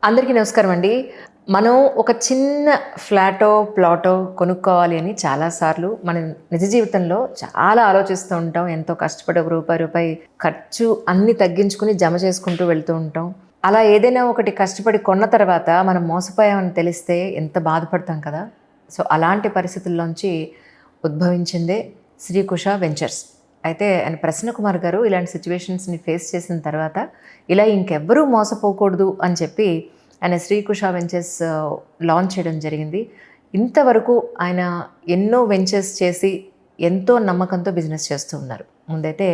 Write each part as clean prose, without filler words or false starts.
అందరికీ నమస్కారం అండి. మనం ఒక చిన్న ఫ్లాటో, ప్లాటో కొనుక్కోవాలి అని చాలాసార్లు మన నిజ జీవితంలో చాలా ఆలోచిస్తూ ఉంటాం. ఎంతో కష్టపడి ఒక రూపాయి ఖర్చు అన్నీ తగ్గించుకుని జమ చేసుకుంటూ వెళ్తూ ఉంటాం. అలా ఏదైనా ఒకటి కష్టపడి కొన్న తర్వాత మనం మోసపోయామని తెలిస్తే ఎంత బాధపడతాం కదా! సో, అలాంటి పరిస్థితుల్లోంచి ఉద్భవించిందే శ్రీకుష వెంచర్స్. అయితే ఆయన ప్రసన్న కుమార్ గారు ఇలాంటి సిచ్యువేషన్స్ని ఫేస్ చేసిన తర్వాత ఇలా ఇంకెవ్వరూ మోసపోకూడదు అని చెప్పి ఆయన శ్రీకుష వెంచర్స్ లాంచ్ చేయడం జరిగింది. ఇంతవరకు ఆయన ఎన్నో వెంచర్స్ చేసి ఎంతో నమ్మకంతో బిజినెస్ చేస్తూ ఉన్నారు. ముందైతే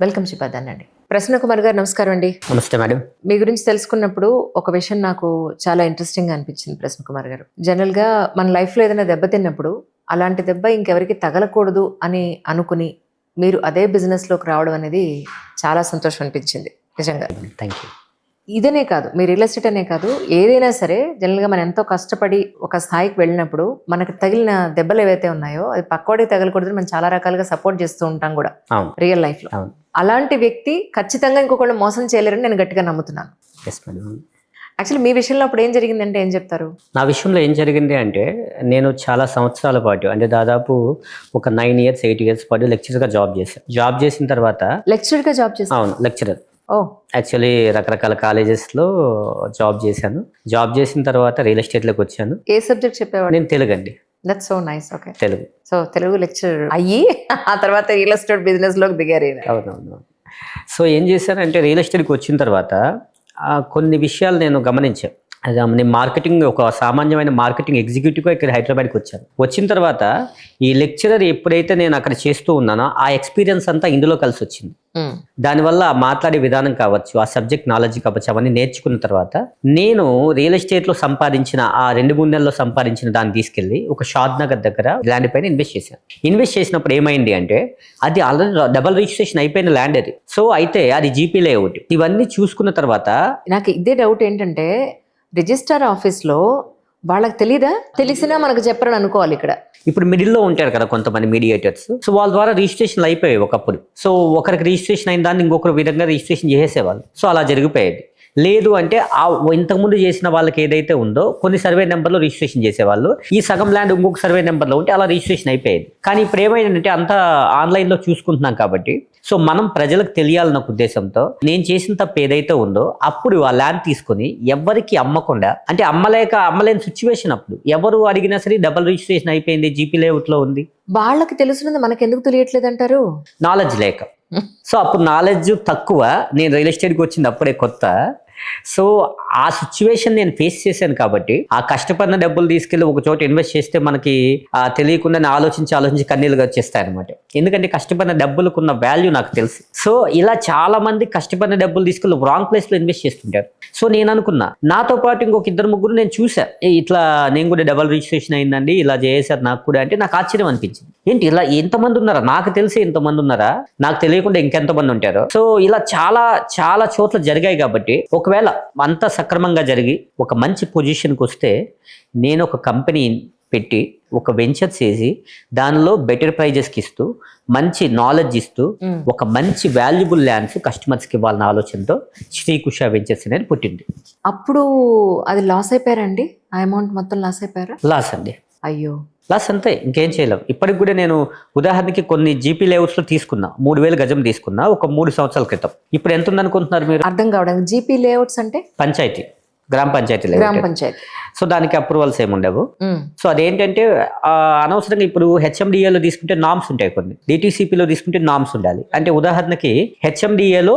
వెల్కమ్ చెప్పేదానండి. ప్రసన్న కుమార్ గారు నమస్కారం అండి. నమస్తే మేడం. మీ గురించి తెలుసుకున్నప్పుడు ఒక విషయం నాకు చాలా ఇంట్రెస్టింగ్గా అనిపించింది ప్రసన్న కుమార్ గారు. జనరల్గా మన లైఫ్లో ఏదైనా దెబ్బతిన్నప్పుడు అలాంటి దెబ్బ ఇంకెవరికి తగలకూడదు అని అనుకుని మీరు అదే బిజినెస్లోకి రావడం అనేది చాలా సంతోషం అనిపించింది నిజంగా. Thank you. ఇదనే కాదు, మీ రియల్ ఎస్టేట్ అనే కాదు, ఏదైనా సరే జనరల్గా మనం ఎంతో కష్టపడి ఒక స్థాయికి వెళ్ళినప్పుడు మనకు తగిలిన దెబ్బలు ఏవైతే ఉన్నాయో అది పక్కోడికి తగలకూడదు. మనం చాలా రకాలుగా సపోర్ట్ చేస్తూ ఉంటాం కూడా రియల్ లైఫ్లో. అలాంటి వ్యక్తి ఖచ్చితంగా ఇంకొకళ్ళు మోసం చేయలేరని నేను గట్టిగా నమ్ముతున్నాను. యాక్చువల్లీ మీ విషయంలో అప్పుడు ఏం జరిగిందంటే ఏం చెప్తారు? నా విషయంలో ఏం జరిగింది అంటే, నేను చాలా సంవత్సరాల పాటు అంటే దాదాపు ఒక 9 years 8 years పాటు లెక్చరర్గా జాబ్ చేశాను. జాబ్ చేసిన తర్వాత లెక్చరర్గా జాబ్ చేశాను. అవును, లెక్చరర్. ఓ, యాక్చువల్లీ రకరకాల కాలేజెస్లో జాబ్ చేశాను. జాబ్ చేసిన తర్వాత రియల్ ఎస్టేట్లోకి వచ్చాను. ఏ సబ్జెక్ట్ చెప్పేవాడు? నేను తెలుగు అండి. That's so nice. Okay, Telugu. So Telugu lecturer అయ్యి ఆ తర్వాత రియల్ ఎస్టేట్ బిజినెస్లోకి దిగారు. అవునవును. సో ఏం చేశానంటే రియల్ ఎస్టేట్కి వచ్చిన తర్వాత కొన్ని విషయాలు నేను గమనించాను. నేను మార్కెటింగ్, ఒక సామాన్యమైన మార్కెటింగ్ ఎగ్జిక్యూటివ్గా ఇక్కడ హైదరాబాద్కి వచ్చాను. వచ్చిన తర్వాత ఈ లెక్చరర్ ఎప్పుడైతే నేను అక్కడ చేస్తూ ఉన్నానో ఆ ఎక్స్పీరియన్స్ అంతా ఇందులో కలిసి వచ్చింది. దానివల్ల మాట్లాడే విధానం కావచ్చు, ఆ సబ్జెక్ట్ నాలెడ్జ్ కావచ్చు, అవన్నీ నేర్చుకున్న తర్వాత నేను రియల్ ఎస్టేట్లో సంపాదించిన ఆ 2-3 నెలల్లో సంపాదించిన దాన్ని తీసుకెళ్లి ఒక షాద్ నగర్ దగ్గర ల్యాండ్ పైన ఇన్వెస్ట్ చేశాను. ఇన్వెస్ట్ చేసినప్పుడు ఏమైంది అంటే, అది ఆల్రెడీ డబల్ రిజిస్ట్రేషన్ అయిపోయిన ల్యాండ్ అది. సో అయితే అది జీపీ లేఅవుట్. ఇవన్నీ చూసుకున్న తర్వాత నాకు ఇదే డౌట్ ఏంటంటే, రిజిస్టర్ ఆఫీస్లో వాళ్ళకి తెలీదా? తెలిసినా మనకు చెప్పరని అనుకోవాలి. ఇక్కడ ఇప్పుడు మిడిల్లో ఉంటారు కదా కొంతమంది మీడియేటర్స్. సో వాళ్ళ ద్వారా రిజిస్ట్రేషన్లు అయిపోయాయి ఒకప్పుడు. సో ఒకరికి రిజిస్ట్రేషన్ అయిన దాన్ని ఇంకొకరు విధంగా రిజిస్ట్రేషన్ చేసేవాళ్ళు. సో అలా జరిగిపోయేది. లేదు అంటే ఆ ఇంతకుముందు చేసిన వాళ్ళకి ఏదైతే ఉందో కొన్ని సర్వే నెంబర్లో రిజిస్ట్రేషన్ చేసేవాళ్ళు. ఈ సగం ల్యాండ్ ఇంకొక సర్వే నెంబర్లో ఉంటే అలా రిజిస్ట్రేషన్ అయిపోయేది. కానీ ఇప్పుడు ఏమైందంటే అంతా ఆన్లైన్లో చూసుకుంటున్నాం కాబట్టి, సో మనం ప్రజలకు తెలియాలన్న ఉద్దేశంతో నేను చేసిన తప్పు ఏదైతే ఉందో అప్పుడు ఆ ల్యాండ్ తీసుకుని ఎవరికి అమ్మకుండా, అంటే అమ్మలేని సిచ్యువేషన్ అప్పుడు ఎవరు అడిగినా సరే డబల్ రిజిస్ట్రేషన్ అయిపోయింది, జీపీ లేఅవుట్లో ఉంది. వాళ్ళకి తెలుసున్నది మనకు ఎందుకు తెలియట్లేదు అంటారు? నాలెడ్జ్ లేక. సో అప్పుడు నాలెడ్జ్ తక్కువ. నేను రియల్ ఎస్టేట్కి వచ్చింది అప్పుడే కొత్త. సో ఆ సిచ్యువేషన్ నేను ఫేస్ చేశాను కాబట్టి, ఆ కష్టపడిన డబ్బులు తీసుకెళ్ళి ఒక చోట ఇన్వెస్ట్ చేస్తే మనకి తెలియకుండా ఆలోచించి కన్నీళ్ళుగా వచ్చేస్తాయి అనమాట. ఎందుకంటే కష్టపడిన డబ్బులకున్న వాల్యూ నాకు తెలుసు. సో ఇలా చాలా మంది కష్టపడిన డబ్బులు తీసుకెళ్ళి రాంగ్ ప్లేస్ లో ఇన్వెస్ట్ చేస్తుంటారు. సో నేను అనుకున్నా, నాతో పాటు ఇంకొక 2-3 నేను చూసా, ఇట్లా నేను కూడా డబల్ రిజిస్ట్రేషన్ అయిందండి, ఇలా చేశారు నాకు కూడా. అంటే నాకు ఆశ్చర్యం అనిపించింది. ఏంటి ఇలా ఎంతమంది ఉన్నారా, నాకు తెలిసి ఎంతమంది ఉన్నారా, నాకు తెలియకుండా ఇంకెంతమంది ఉంటారో. సో ఇలా చాలా చాలా చోట్ల జరిగాయి. కాబట్టి ఒకవేళ అంతా సక్రమంగా జరిగి ఒక మంచి పొజిషన్కి వస్తే, నేను ఒక కంపెనీ పెట్టి ఒక వెంచర్స్ చేసి దానిలో బెటర్ ప్రైజెస్కి ఇస్తూ, మంచి నాలెడ్జ్ ఇస్తూ, ఒక మంచి వాల్యుబుల్ ల్యాండ్స్ కస్టమర్స్కి ఇవ్వాలన్న ఆలోచనతో శ్రీకుష వెంచర్స్ అనేది పుట్టింది. అప్పుడు అది లాస్ అయిపోయారండి? ఆ అమౌంట్ మొత్తం లాస్ అయిపోయారా? లాస్ అండి. అయ్యో, లాస్ అంతే, ఇంకేం చేయలేం. ఇప్పటికి కూడా నేను ఉదాహరణకి కొన్ని జీపీ లేఅవుట్స్లో తీసుకున్నా, 3000 గజం తీసుకున్నా ఒక 3 సంవత్సరాల క్రితం. ఇప్పుడు ఎంత ఉందనుకుంటున్నారు మీరు? అర్థం కావడానికి. జీపీ లేఅవుట్స్ అంటే పంచాయతీ, గ్రామ పంచాయతీ గ్రామ లేఅవుట్. పంచాయతీ. సో దానికి అప్రూవల్స్ ఏమి ఉండవు. సో అదేంటంటే అనవసరంగా ఇప్పుడు హెచ్ఎండిఏలో తీసుకుంటే నామ్స్ ఉంటాయి, కొన్ని డిటిసిపిలో తీసుకుంటే నామ్స్ ఉండాలి. అంటే ఉదాహరణకి హెచ్ఎండిఏలో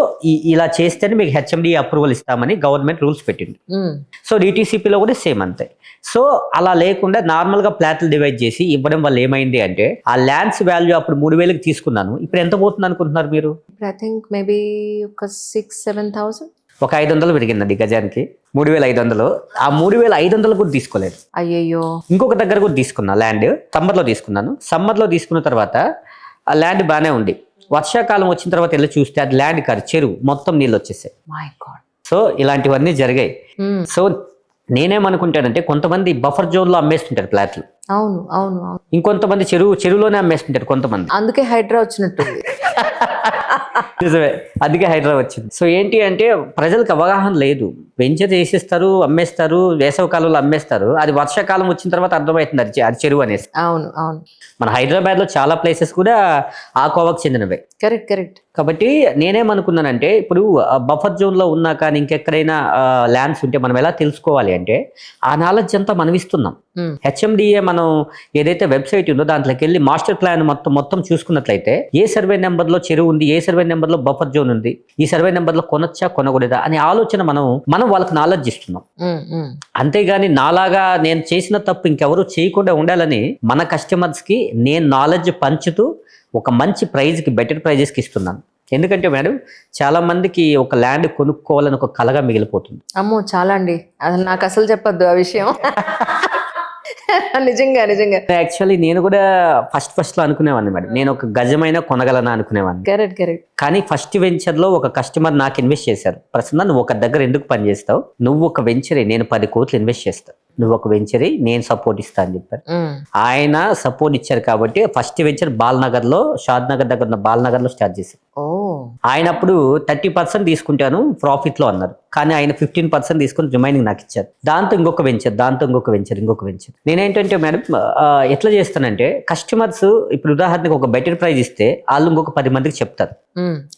ఇలా చేస్తేనే మీకు హెచ్ఎండిఏ అప్రూవల్ ఇస్తామని గవర్నమెంట్ రూల్స్ పెట్టింది. సో డిటిసిపిలో కూడా సేమ్ అంతే. సో అలా లేకుండా నార్మల్గా ప్లాట్లు డివైడ్ చేసి ఇవ్వడం వల్ల ఏమైంది అంటే, ఆ ల్యాండ్స్ వాల్యూ అప్పుడు 3000కి తీసుకున్నాను, ఇప్పుడు ఎంత పోతుంది అనుకుంటున్నారు మీరు? ఐ థింక్ మేబీ ఒక 6,000-7,000. ఒక 500 పెరిగిందండి గజానికి. 3500. ఆ 3500 కూడా తీసుకోలేదు. అయ్యయ్యో. ఇంకొక దగ్గర కూడా తీసుకున్నా ల్యాండ్, సమ్మర్లో తీసుకున్నాను. సమ్మర్లో తీసుకున్న తర్వాత ఆ ల్యాండ్ బాగానే ఉంది. వర్షాకాలం వచ్చిన తర్వాత వెళ్ళి చూస్తే అది ల్యాండ్ కాదు, చెరువు, మొత్తం నీళ్ళు వచ్చేసాయి. My God. సో ఇలాంటివన్నీ జరిగాయి. సో నేనేమనుకుంటానంటే, కొంతమంది బఫర్ జోన్లో అమ్మేస్తుంటారు ప్లాట్లు. అవును అవును అవును. ఇంకొంతమంది చెరువులోనే అమ్మేస్తుంటారు కొంతమంది. అందుకే హైడ్రా వచ్చినట్టుంది. నిజమే, అందుకే హైదరాబాద్ వచ్చింది. సో ఏంటి అంటే ప్రజలకు అవగాహన లేదు. వెంచర్ చేసేస్తారు, అమ్మేస్తారు, వేసవ కాలంలో అమ్మేస్తారు, అది వర్షాకాలం వచ్చిన తర్వాత అర్థమవుతుంది అది చెరువు అనేసి. అవును అవును, మన హైదరాబాద్ లో చాలా ప్లేసెస్ కూడా ఆ కోవకు చెందినవే. Correct correct. కాబట్టి నేనేమనుకున్నానంటే ఇప్పుడు బఫర్ జోన్ లో ఉన్నా కానీ ఇంకెక్కడైనా ల్యాండ్స్ ఉంటే మనం ఎలా తెలుసుకోవాలి అంటే ఆ నాలెడ్జ్ అంతా మనం ఇస్తున్నాం. హెచ్ఎండిఏ మనం ఏదైతే వెబ్సైట్ ఉందో దాంట్లోకి వెళ్ళి మాస్టర్ ప్లాన్ మొత్తం చూసుకున్నట్లయితే ఏ సర్వే నెంబర్ లో చెరువు ఉంది, ఏ సర్వే నెంబర్ లో బఫర్ జోన్ ఉంది, ఈ సర్వే నెంబర్ లో కొనొచ్చా కొనకూడదా అనే ఆలోచన మనం వాళ్ళకి నాలెడ్జ్ ఇస్తున్నాం. అంతేగాని నాలాగా నేను చేసిన తప్పు ఇంకెవరు చేయకుండా ఉండాలని మన కస్టమర్స్ కి నేను నాలెడ్జ్ పంచుతూ ఒక మంచి ప్రైజ్కి, బెటర్ ప్రైజెస్కి ఇస్తున్నాను. ఎందుకంటే మేడం చాలా మందికి ఒక ల్యాండ్ కొనుక్కోవాలని ఒక కలగా మిగిలిపోతుంది. అమ్మో చాలా అండి, అసలు నాకు అసలు చెప్పొద్దు ఆ విషయం. నిజంగా నిజంగా. యాక్చువల్లీ నేను కూడా ఫస్ట్ లో అనుకునేవాడిని మేడం, నేను ఒక గజమైన కొనగలనా అనుకునేవాడిని. Correct correct. కానీ ఫస్ట్ వెంచర్ లో ఒక కస్టమర్ నాకు ఇన్వెస్ట్ చేశారు. ప్రసన్న నువ్వు ఒక దగ్గర ఎందుకు పని చేస్తావు, నువ్వు ఒక వెంచరే, నేను 10 కోట్లు ఇన్వెస్ట్ చేస్తాను, నువ్వు ఒక వెంచరీ, నేను సపోర్ట్ ఇస్తా అని చెప్పారు. ఆయన సపోర్ట్ ఇచ్చారు కాబట్టి ఫస్ట్ వెంచర్ బాల్నగర్ లో, షాద్ నగర్ దగ్గర ఉన్న బాల్నగర్ లో స్టార్ట్ చేశారు. ఆయన అప్పుడు 30% తీసుకుంటాను ప్రాఫిట్ లో అన్నారు, కానీ ఆయన 15% తీసుకుని రిమైనింగ్ నాకు ఇచ్చారు. దాంతో ఇంకొక వెంచర్, ఇంకొక వెంచర్. నేనేంటంటే మేడం ఎట్లా చేస్తానంటే కస్టమర్స్ ఇప్పుడు ఉదాహరణకు ఒక బెటర్ ప్రైజ్ ఇస్తే వాళ్ళు ఇంకొక 10 మందికి చెప్తారు.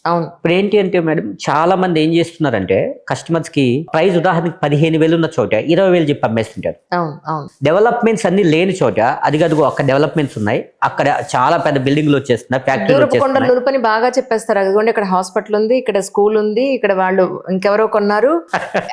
అవును. ఇప్పుడు ఏంటి అంటే మేడం చాలా మంది ఏం చేస్తున్నారంటే కస్టమర్స్ కి ప్రైస్ ఉదాహరణకి 15,000 ఉన్న చోట 20,000 చెప్పి అమ్మేస్తుంటారు. డెవలప్మెంట్స్ అన్ని లేని చోట అదిగదిగో అక్కడ డెవలప్మెంట్స్ ఉన్నాయి, అక్కడ చాలా పెద్ద బిల్డింగ్లు వచ్చేస్తున్నాయి, ఫ్యాక్టరీలు బాగా చెప్పేస్తారు. అదిగోండి ఇక్కడ హాస్పిటల్ ఉంది, ఇక్కడ స్కూల్ ఉంది, ఇక్కడ వాళ్ళు ఇంకెవరో కొన్నారు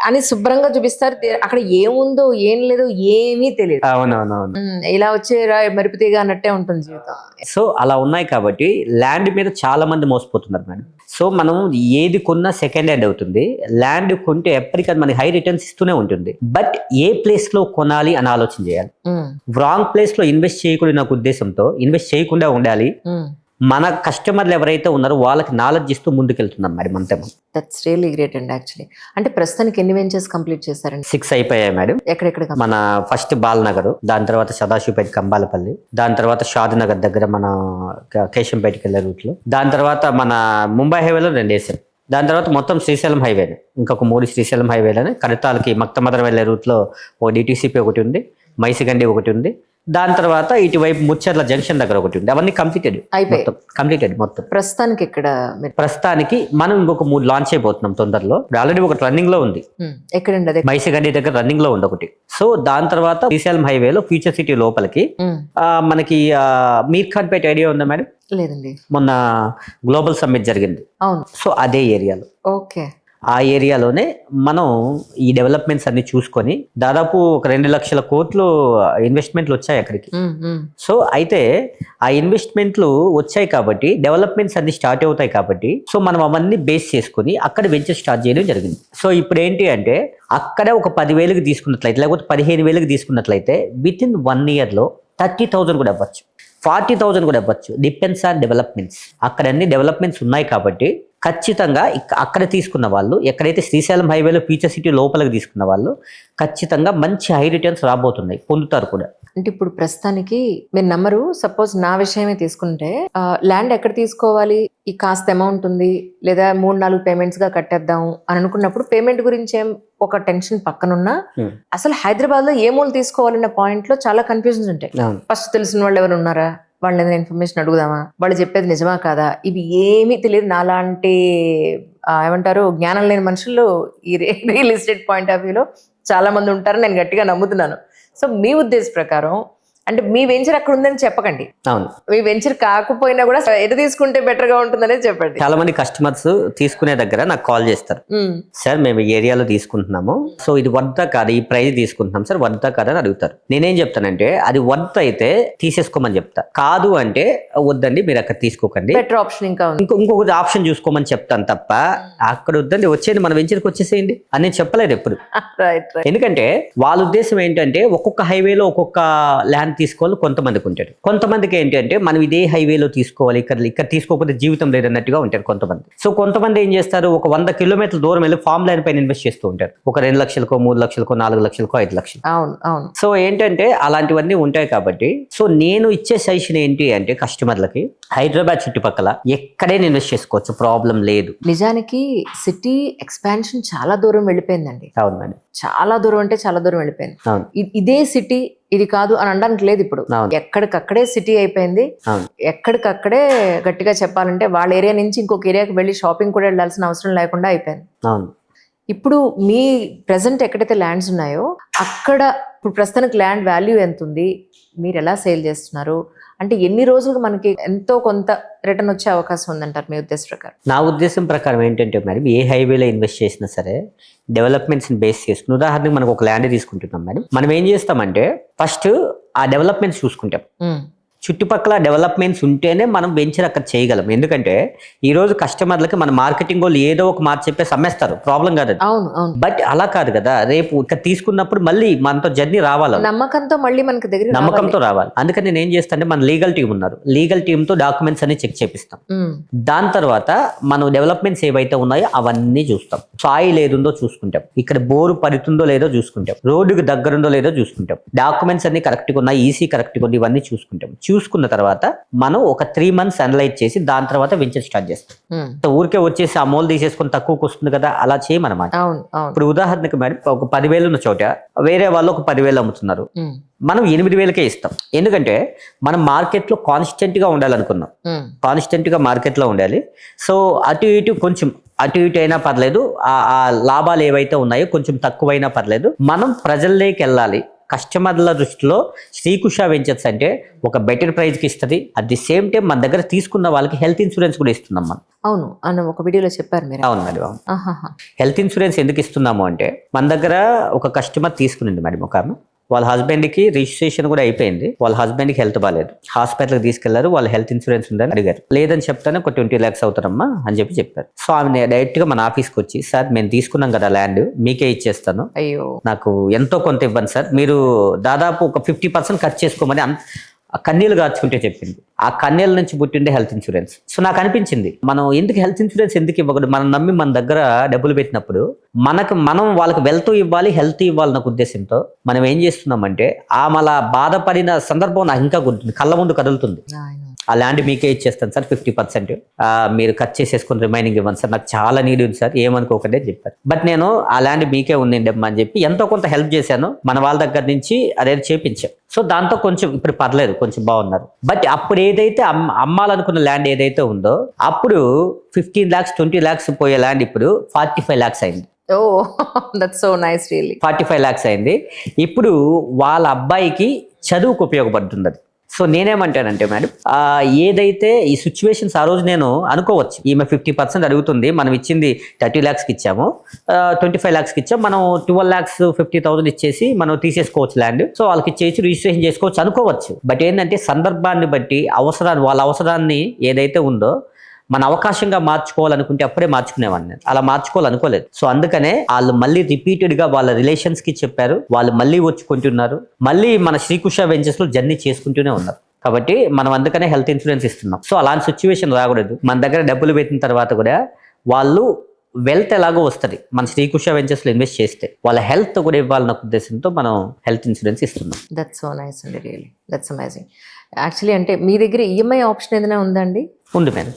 అని శుభ్రంగా చూపిస్తారు. అక్కడ ఏముందో ఏం లేదో ఏమీ తెలియదు. అవునవునవును, ఇలా వచ్చే మెరుపుతీగా అన్నట్టే ఉంటుంది జీవితం. సో అలా ఉన్నాయి కాబట్టి ల్యాండ్ మీద చాలా మంది మోసపోతున్నారు మేడం. సో మనం ఏది కొన్నా సెకండ్ హ్యాండ్ అవుతుంది. ల్యాండ్ కొంటే ఎప్పటికీ మనకి హై రిటర్న్స్ ఇస్తూనే ఉంటుంది. బట్ ఏ ప్లేస్ లో కొనాలి అని ఆలోచన చేయాలి. రాంగ్ ప్లేస్ లో ఇన్వెస్ట్ చేయకూడదు నాకు ఉద్దేశంతో ఇన్వెస్ట్ చేయకుండా ఉండాలి. మన కస్టమర్లు ఎవరైతే ఉన్నారో వాళ్ళకి నాలెడ్జ్ ఇస్తూ ముందుకెళ్తున్నాం మేడం, అంతే. దట్స్ రియల్లీ గ్రేట్ అండి. యాక్చువల్లీ అంటే ప్రస్తుతానికి ఎన్ని వెంచర్స్ కంప్లీట్ చేశారండి? 6 అయిపోయాయి మేడం. ఎక్కడెక్కడ? మన ఫస్ట్ బాల్నగర్, దాని తర్వాత సదాశివపేట కంబాలపల్లి, దాని తర్వాత షాద్ నగర్ దగ్గర మన కేశంపేటకి వెళ్ళే రూట్ లో, దాని తర్వాత మన ముంబై హైవేలో 2 వేసాం, దాని తర్వాత మొత్తం శ్రీశైలం హైవే, ఇంకొక 3 శ్రీశైలం హైవేలని, కడతాలకి మక్తమదర్ వెళ్ళే రూట్ లో ఓ డిటీసీపీ ఒకటి ఉంది, మైసిగండి ఒకటి ఉంది, దాని తర్వాత ఇటువైపు ముచ్చర్ల జంక్షన్ దగ్గర ఒకటి ఉంది. అవన్నీ కంప్లీటెడ్ మొత్తం. ప్రస్తుతానికి మనం ఇంకొక 3 లాంచ్ అయిపోతున్నాం తొందరలో. ఆల్రెడీ ఒకటి రన్నింగ్ లో ఉంది. ఎక్కడండి? మైసిగండి దగ్గర రన్నింగ్ లో ఉంది ఒకటి. సో దాని తర్వాత శ్రీశైలం హైవేలో ఫ్యూచర్ సిటీ లోపలికి మనకి మీర్ఖాన్పేట ఐడియా ఉందా మేడం? లేదండి. మొన్న గ్లోబల్ సమ్మిట్ జరిగింది. సో అదే ఏరియాలో, ఆ ఏరియాలోనే మనం ఈ డెవలప్మెంట్స్ అన్ని చూసుకొని దాదాపు ఒక 2 లక్షల కోట్లు ఇన్వెస్ట్మెంట్లు వచ్చాయి అక్కడికి. సో అయితే ఆ ఇన్వెస్ట్మెంట్లు వచ్చాయి కాబట్టి డెవలప్మెంట్స్ అన్ని స్టార్ట్ అవుతాయి కాబట్టి సో మనం అవన్నీ బేస్ చేసుకుని అక్కడ వెంచర్ స్టార్ట్ చేయడం జరిగింది. సో ఇప్పుడు ఏంటి అంటే అక్కడ ఒక 10,000కి తీసుకున్నట్లయితే లేకపోతే 15,000కి తీసుకున్నట్లయితే విత్ ఇన్ 1 year లో 30,000 కూడా అవ్వచ్చు, 40,000 కూడా అవ్వచ్చు. Depends on developments. అక్కడ అన్ని డెవలప్మెంట్స్ ఉన్నాయి కాబట్టి ఖచ్చితంగా అక్కడ తీసుకున్న వాళ్ళు, ఎక్కడైతే శ్రీశైలం హైవేలో ఫ్యూచర్ సిటీ లోపలికి తీసుకున్న వాళ్ళు ఖచ్చితంగా మంచి హై రిటర్న్స్ రాబోతున్నాయి, పొందుతారు కూడా. అంటే ఇప్పుడు ప్రస్తుతానికి మీరు నమ్మరు, సపోజ్ నా విషయమే తీసుకుంటే ల్యాండ్ ఎక్కడ తీసుకోవాలి, ఈ కాస్ట్ అమౌంట్ ఉంది లేదా 3-4 పేమెంట్స్ గా కట్టేద్దాం అని అనుకున్నప్పుడు పేమెంట్ గురించి ఏం ఒక టెన్షన్ పక్కనున్నా అసలు హైదరాబాద్ లో ఏ మూలు తీసుకోవాలన్న పాయింట్ లో చాలా కన్ఫ్యూజన్స్ ఉంటాయి. ఫస్ట్ తెలిసిన వాళ్ళు ఎవరు ఉన్నారా, వాళ్ళని ఏదైనా ఇన్ఫర్మేషన్ అడుగుదామా, వాళ్ళు చెప్పేది నిజమా కాదా, ఇవి ఏమీ తెలియదు. నాలాంటి ఏమంటారు జ్ఞానం లేని మనుషులు ఈ రియల్ ఎస్టేట్ పాయింట్ ఆఫ్ వ్యూలో చాలా మంది ఉంటారని నేను గట్టిగా నమ్ముతున్నాను. సో మీ ఉద్దేశ ప్రకారం అంటే మీ వెంచర్ అక్కడ ఉందని చెప్పకండి, అవును మీ వెంచర్ కాకపోయినా కూడా ఎటు తీసుకుంటే బెటర్ గా ఉంటుందనే చెప్పండి. చాలా మంది కస్టమర్స్ తీసుకునే దగ్గర నాకు కాల్ చేస్తారు, సార్ మేము ఈ ఏరియాలో తీసుకుంటున్నాము, సో ఇది వర్తా కాదు, ఈ ప్రైస్ తీసుకుంటున్నాం సార్, వర్తా కాదు అని అడుగుతారు. నేనేం చెప్తానంటే అది వర్త్ అయితే తీసేసుకోమని చెప్తా, కాదు అంటే వద్దండి మీరు అక్కడ తీసుకోకండి, బెటర్ ఆప్షన్ ఇంకా ఇంకొక ఆప్షన్ చూసుకోమని చెప్తాను తప్ప అక్కడ వద్దండి వచ్చేది మన వెంచర్కి వచ్చేసేయండి అని నేను చెప్పలేదు ఎప్పుడు. ఎందుకంటే వాళ్ళ ఉద్దేశం ఏంటంటే ఒక్కొక్క హైవేలో ఒక్కొక్క ల్యాండ్ ల్యాండ్ తీసుకోవాలి కొంతమందికి ఉంటారు. కొంతమందికి ఏంటంటే మనం ఇదే హైవేలో తీసుకోవాలి, ఇక్కడ తీసుకోకపోతే జీవితం లేదన్నట్టుగా ఉంటారు కొంతమంది. సో కొంతమంది ఏం చేస్తారు, ఒక 100 కిలోమీటర్ల దూరం వెళ్ళి ఫామ్ ల్యాండ్ పైన ఇన్వెస్ట్ చేస్తూ ఉంటారు. ఒక 2 లక్షలకో 3 లక్షలకో 4 లక్షలకో 5 లక్షలు. అవును అవును. సో ఏంటంటే అలాంటివన్నీ ఉంటాయి కాబట్టి సో నేను ఇచ్చే సజెషన్ ఏంటి అంటే కస్టమర్లకి హైదరాబాద్ చుట్టుపక్కల ఎక్కడైనా ఇన్వెస్ట్ చేసుకోవచ్చు, ప్రాబ్లం లేదు. నిజానికి సిటీ ఎక్స్పాన్షన్ చాలా దూరం వెళ్ళిపోయిందండి. అవును మేడం. చాలా దూరం అంటే చాలా దూరం వెళ్ళిపోయింది. అవును ఇదే సిటీ ఇది కాదు అని అనడానికి లేదు ఇప్పుడు. అవును. ఎక్కడికక్కడే సిటీ అయిపోయింది. అవును ఎక్కడికక్కడే గట్టిగా చెప్పాలంటే వాళ్ళ ఏరియా నుంచి ఇంకొక ఏరియాకి వెళ్ళి షాపింగ్ కూడా వెళ్ళాల్సిన అవసరం లేకుండా అయిపోయింది. అవును. ఇప్పుడు మీ ప్రెసెంట్ ఎక్కడైతే ల్యాండ్స్ ఉన్నాయో అక్కడ ఇప్పుడు ప్రస్తుతానికి ల్యాండ్ వాల్యూ ఎంత ఉంది, మీరు ఎలా సేల్ చేస్తున్నారు, అంటే ఎన్ని రోజులకు మనకి ఎంతో కొంత రిటర్న్ వచ్చే అవకాశం ఉందంటారు మీ ఉద్దేశం ప్రకారం? నా ఉద్దేశం ప్రకారం ఏంటంటే మేడం, ఏ హైవేలో ఇన్వెస్ట్ చేసినా సరే డెవలప్మెంట్స్ని బేస్ చేసుకుని, ఉదాహరణకు మనకు ఒక ల్యాండ్ తీసుకుంటున్నాం మేడం, మనం ఏం చేస్తామంటే ఫస్ట్ ఆ డెవలప్మెంట్స్ చూసుకుంటాం. చుట్టుపక్కల డెవలప్మెంట్స్ ఉంటేనే మనం వెంచర్ అక్కడ చేయగలం. ఎందుకంటే ఈ రోజు కస్టమర్లకి మన మార్కెటింగ్ వాళ్ళు ఏదో ఒక మాట చెప్పేసి అమ్మేస్తారు, ప్రాబ్లం కాదు. అవును అవును. బట్ అలా కాదు కదా, రేపు ఇక్కడ తీసుకున్నప్పుడు మళ్ళీ మనతో జర్నీ రావాలి, నమ్మకంతో మళ్ళీ మనకి దగ్గర నమ్మకంతో రావాలి. అందుకని నేను ఏం చేస్తానంటే మన లీగల్ టీం ఉన్నారు, లీగల్ టీమ్ తో డాక్యుమెంట్స్ అన్ని చెక్ చేపిస్తాం. దాని తర్వాత మనం డెవలప్మెంట్స్ ఏవైతే ఉన్నాయో అవన్నీ చూస్తాం. సాయిల్ ఏదుందో చూసుకుంటాం, ఇక్కడ బోరు పడుతుందో లేదో చూసుకుంటాం, రోడ్డుకి దగ్గరుందో లేదో చూసుకుంటాం, డాక్యుమెంట్స్ అన్ని కరెక్ట్గా ఉన్నాయి, ఈసీ కరెక్ట్గా ఉంది, ఇవన్నీ చూసుకుంటాం. చూసుకున్న తర్వాత మనం ఒక 3 months అనలైజ్ చేసి దాని తర్వాత వెంచర్ స్టార్ట్ చేస్తాం. ఊరికే వచ్చేసి ఆ మోల్ తీసేసుకొని తక్కువకి వస్తుంది కదా, అలా చేయమన్నమాట. ఇప్పుడు ఉదాహరణకు మేడం ఒక 10,000 ఉన్న చోట వేరే వాళ్ళు ఒక 10,000 అమ్ముతున్నారు, మనం 8,000కే ఇస్తాం. ఎందుకంటే మనం మార్కెట్ లో కాన్స్టెంట్ గా ఉండాలనుకున్నాం, కాన్స్టెంట్ గా మార్కెట్ లో ఉండాలి. సో అటు ఇటు కొంచెం అటు ఇటు అయినా పర్లేదు, ఆ లాభాలు ఏవైతే ఉన్నాయో కొంచెం తక్కువైనా పర్లేదు, మనం ప్రజల్లోకి వెళ్ళాలి. కస్టమర్ల దృష్టిలో శ్రీకుష వెంచర్స్ అంటే ఒక బెటర్ ప్రైస్కి ఇస్తుంది. అట్ ది సేమ్ టైం మన దగ్గర తీసుకున్న వాళ్ళకి హెల్త్ ఇన్సూరెన్స్ కూడా ఇస్తున్నాం మనం. అవును అన్న ఒక వీడియోలో చెప్పారు మీరు. అవును మేడం, అవును. హెల్త్ ఇన్సూరెన్స్ ఎందుకు ఇస్తున్నాము అంటే మన దగ్గర ఒక కస్టమర్ తీసుకునింది మేడం, ఒక ఆమె వాళ్ళ హస్బెండ్కి రిజిస్ట్రేషన్ కూడా అయిపోయింది, వాళ్ళ హస్బెండ్కి హెల్త్ బాగాలేదు, హాస్పిటల్కి తీసుకెళ్లారు, వాళ్ళ హెల్త్ ఇన్సూరెన్స్ ఉందని అడిగారు. లేదని చెప్తానే ఒక 20 lakhs అవుతారమ్మా అని చెప్పారు. సో ఆమె డైరెక్ట్ గా మన ఆఫీస్కి వచ్చి, సార్ మేము తీసుకున్నాం కదా ల్యాండ్, మీకే ఇచ్చేస్తాను, అయ్యో నాకు ఎంతో కొంత ఇవ్వండి సార్, మీరు దాదాపు ఒక 50% ఖర్చు చేసుకోమని కన్నీళ్ళు కార్చుకుంటే చెప్పింది. ఆ కన్నీళ్ళ నుంచి పుట్టిండే హెల్త్ ఇన్సూరెన్స్. సో నాకు అనిపించింది మనం ఎందుకు హెల్త్ ఇన్సూరెన్స్ ఎందుకు ఇవ్వకూడదు, మనం నమ్మి మన దగ్గర డబ్బులు పెట్టినప్పుడు మనం వాళ్ళకి వెల్త్ ఇవ్వాలి, హెల్త్ ఇవ్వాలి. నాకు ఉద్దేశంతో మనం ఏం చేస్తున్నామంటే ఆమె అలా బాధపడిన సందర్భం నాకు ఇంకా గుర్తుంది, కళ్ళ ముందు కదులుతుంది. ఆ ల్యాండ్ మీకే ఇచ్చేస్తాను సార్ 50%, మీరు ఖర్చు చేసేసుకుని రిమైనింగ్ ఇవ్వండి సార్, నాకు చాలా నీడ్ ఉంది సార్, ఏమనుకోకండి అని చెప్పారు. బట్ నేను ఆ ల్యాండ్ మీకే ఉందండి అమ్మా అని చెప్పి ఎంతో కొంత హెల్ప్ చేశాను, మన వాళ్ళ దగ్గర నుంచి అదే చేపించాం. సో దాంతో కొంచెం ఇప్పుడు పర్లేదు, కొంచెం బాగున్నారు. బట్ అప్పుడు ఏదైతే అమ్మాలనుకున్న ల్యాండ్ ఏదైతే ఉందో అప్పుడు 15 lakhs 20 lakhs పోయే ల్యాండ్ ఇప్పుడు 45 lakhs అయింది. Oh that's so nice, really 45 lakhs అయింది. ఇప్పుడు వాళ్ళ అబ్బాయికి చదువుకు ఉపయోగపడుతుంది అది. సో నేనేమంటానంటే మేడం, ఏదైతే ఈ సిచ్యువేషన్స్ ఆ రోజు నేను అనుకోవచ్చు, ఈమె 50% అడుగుతుంది, మనం ఇచ్చింది 30 lakhsకి ఇచ్చాము, 25 lakhsకి ఇచ్చాము, మనం 12,50,000 ఇచ్చేసి మనం తీసేసుకోవచ్చు ల్యాండ్, సో వాళ్ళకి ఇచ్చేసి రిజిస్ట్రేషన్ చేసుకోవచ్చు అనుకోవచ్చు. బట్ ఏంటంటే సందర్భాన్ని బట్టి వాళ్ళ అవసరాన్ని ఏదైతే ఉందో మన అవకాశంగా మార్చుకోవాలనుకుంటే అప్పుడే మార్చుకునేవాడిని, అలా మార్చుకోవాలనుకోలేదు. సో అందుకనే వాళ్ళు మళ్ళీ రిపీటెడ్ గా వాళ్ళ రిలేషన్స్ కి చెప్పారు, వాళ్ళు మళ్ళీ వచ్చుకుంటున్నారు, మళ్ళీ మన శ్రీకుష వెంచర్స్ లో జర్నీ చేసుకుంటూనే ఉన్నారు. కాబట్టి మనం అందుకనే హెల్త్ ఇన్సూరెన్స్ ఇస్తున్నాం. సో అలాంటి సిచ్యువేషన్ రాకూడదు, మన దగ్గర డబ్బులు పెట్టిన తర్వాత కూడా వాళ్ళు వెల్త్ ఎలాగో వస్తుంది, మన శ్రీకుష వెంచర్స్ లో ఇన్వెస్ట్ చేస్తే వాళ్ళ హెల్త్ కూడా ఇవ్వాలన్న ఉద్దేశంతో మనం హెల్త్ ఇన్సూరెన్స్ ఇస్తున్నాం. దట్స్ సో నైస్ అండి, రియల్లీ దట్స్ అమేజింగ్. యాక్చువల్లీ అంటే మీ దగ్గర ఈఎంఐ ఆప్షన్ ఏదైనా ఉందండి? ఉంది మేడం.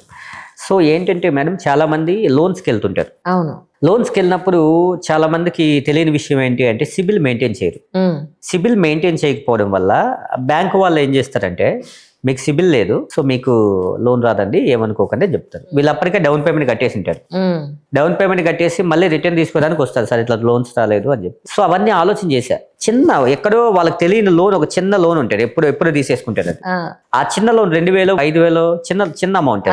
సో ఏంటంటే మేడం, చాలా మంది లోన్స్కి వెళ్తుంటారు. అవును, లోన్స్కి వెళ్ళినప్పుడు చాలా మందికి తెలియని విషయం ఏంటి అంటే సిబిల్ మెయింటైన్ చేయరు. సిబిల్ మెయింటైన్ చేయకపోవడం వల్ల బ్యాంకు వాళ్ళు ఏం చేస్తారంటే, మీకు సిబిల్ లేదు సో మీకు లోన్ రాదండి ఏమనుకోకండి చెప్తారు. వీళ్ళు అప్పటికే డౌన్ పేమెంట్ కట్టేసి ఉంటారు, డౌన్ పేమెంట్ కట్టేసి మళ్ళీ రిటర్న్ తీసుకోవడానికి వస్తారు, సార్ ఇట్లా లోన్స్ రాలేదు అని చెప్పి. సో అవన్నీ ఆలోచన చేశారు. ఎక్కడో వాళ్ళకి తెలియని లోన్, ఒక చిన్న లోన్ ఉంటుంది, ఎప్పుడు తీసేసుకుంటారు. అది ఆ చిన్న లోన్ 2,000 5,000 చిన్న అమౌంట్,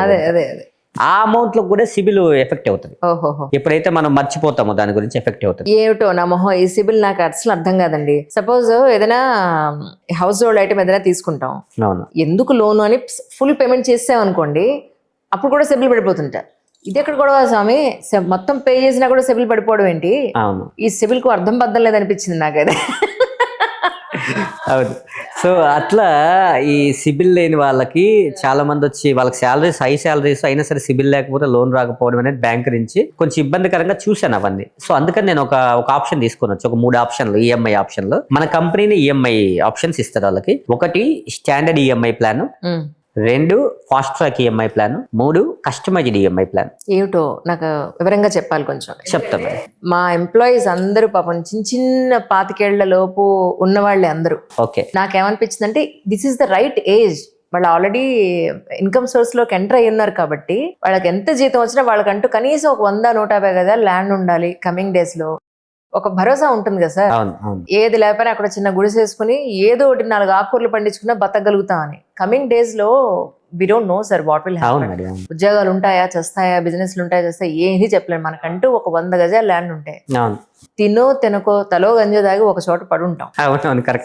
ఆ అమౌంట్ లో కూడా సిబిల్ ఎఫెక్ట్ అవుతుంది. ఎప్పుడైతే మనం మర్చిపోతామో దాని గురించి ఎఫెక్ట్ అవుతుంది. ఏమిటో నా మొహం, ఈ సిబిల్ నాకు అసలు అర్థం కాదండి. సపోజ్ ఏదైనా హౌస్ హోల్డ్ ఐటమ్ ఏదైనా తీసుకుంటాం, అవును ఎందుకు లోన్ అని ఫుల్ పేమెంట్ చేసాం అనుకోండి, అప్పుడు కూడా సిబిల్ పడిపోతుంటారు. ఇది ఎక్కడ కూడా స్వామి, మొత్తం పే చేసినా కూడా సిబిల్ పడిపోవడం ఏంటి? అవును, ఈ సిబిల్ కు అర్థం బద్దం లేదనిపించింది నాకైతే. అవును. సో సో అట్లా ఈ సిబిల్ లేని వాళ్ళకి చాలా మంది వచ్చి వాళ్ళకి శాలరీస్ హై శాలరీస్ అయినా సరే సిబిల్ లేకపోతే లోన్ రాకపోవడం అనేది బ్యాంక్ నుంచి కొంచెం ఇబ్బందికరంగా చూశాను అవన్నీ. సో అందుకని నేను ఒక ఆప్షన్ తీసుకొని వచ్చి ఒక 3 ఆప్షన్లు ఈఎంఐ ఆప్షన్లు మన కంపెనీని ఈఎంఐ ఆప్షన్స్ ఇస్తారు వాళ్ళకి. 1 standard EMI plan, 2 fast track EMI plan, 3 customized EMI plan. ఏమిటో నాకు వివరంగా చెప్పాలి కొంచెం. చెప్తాను. మా ఎంప్లాయీస్ అందరూ పాపం చిన్న 25 లోపు ఉన్నవాళ్ళే అందరూ. ఓకే, నాకేమనిపించింది అంటే this is the right age. వాళ్ళు ఆల్రెడీ ఇన్కమ్ సోర్స్ లోకి ఎంటర్ అయ్యి ఉన్నారు కాబట్టి వాళ్ళకి ఎంత జీతం వచ్చినా వాళ్ళకంటూ కనీసం ఒక 100-150 గజాలు ల్యాండ్ ఉండాలి. కమింగ్ డేస్ లో ఒక భరోసా ఉంటుంది కదా సార్. ఏది లేకపోయినా అక్కడ చిన్న గుడిసేసుకుని ఏదో ఒకటి 4 ఆకుకూరలు పండించుకున్నా బతకగలుగుతామని. కమింగ్ డేస్ లో we don't know sir what will happen. ఉద్యోగాలు ఉంటాయా, చేస్తాయా, బిజినెస్లు ఉంటాయా, చేస్తాయా, ఏది చెప్పలేము. మనకంటూ ఒక 100 గజాలు ల్యాండ్ ఉంటాయి. తినకో తలో గంజో దాగి ఒక చోట పడుంటాం.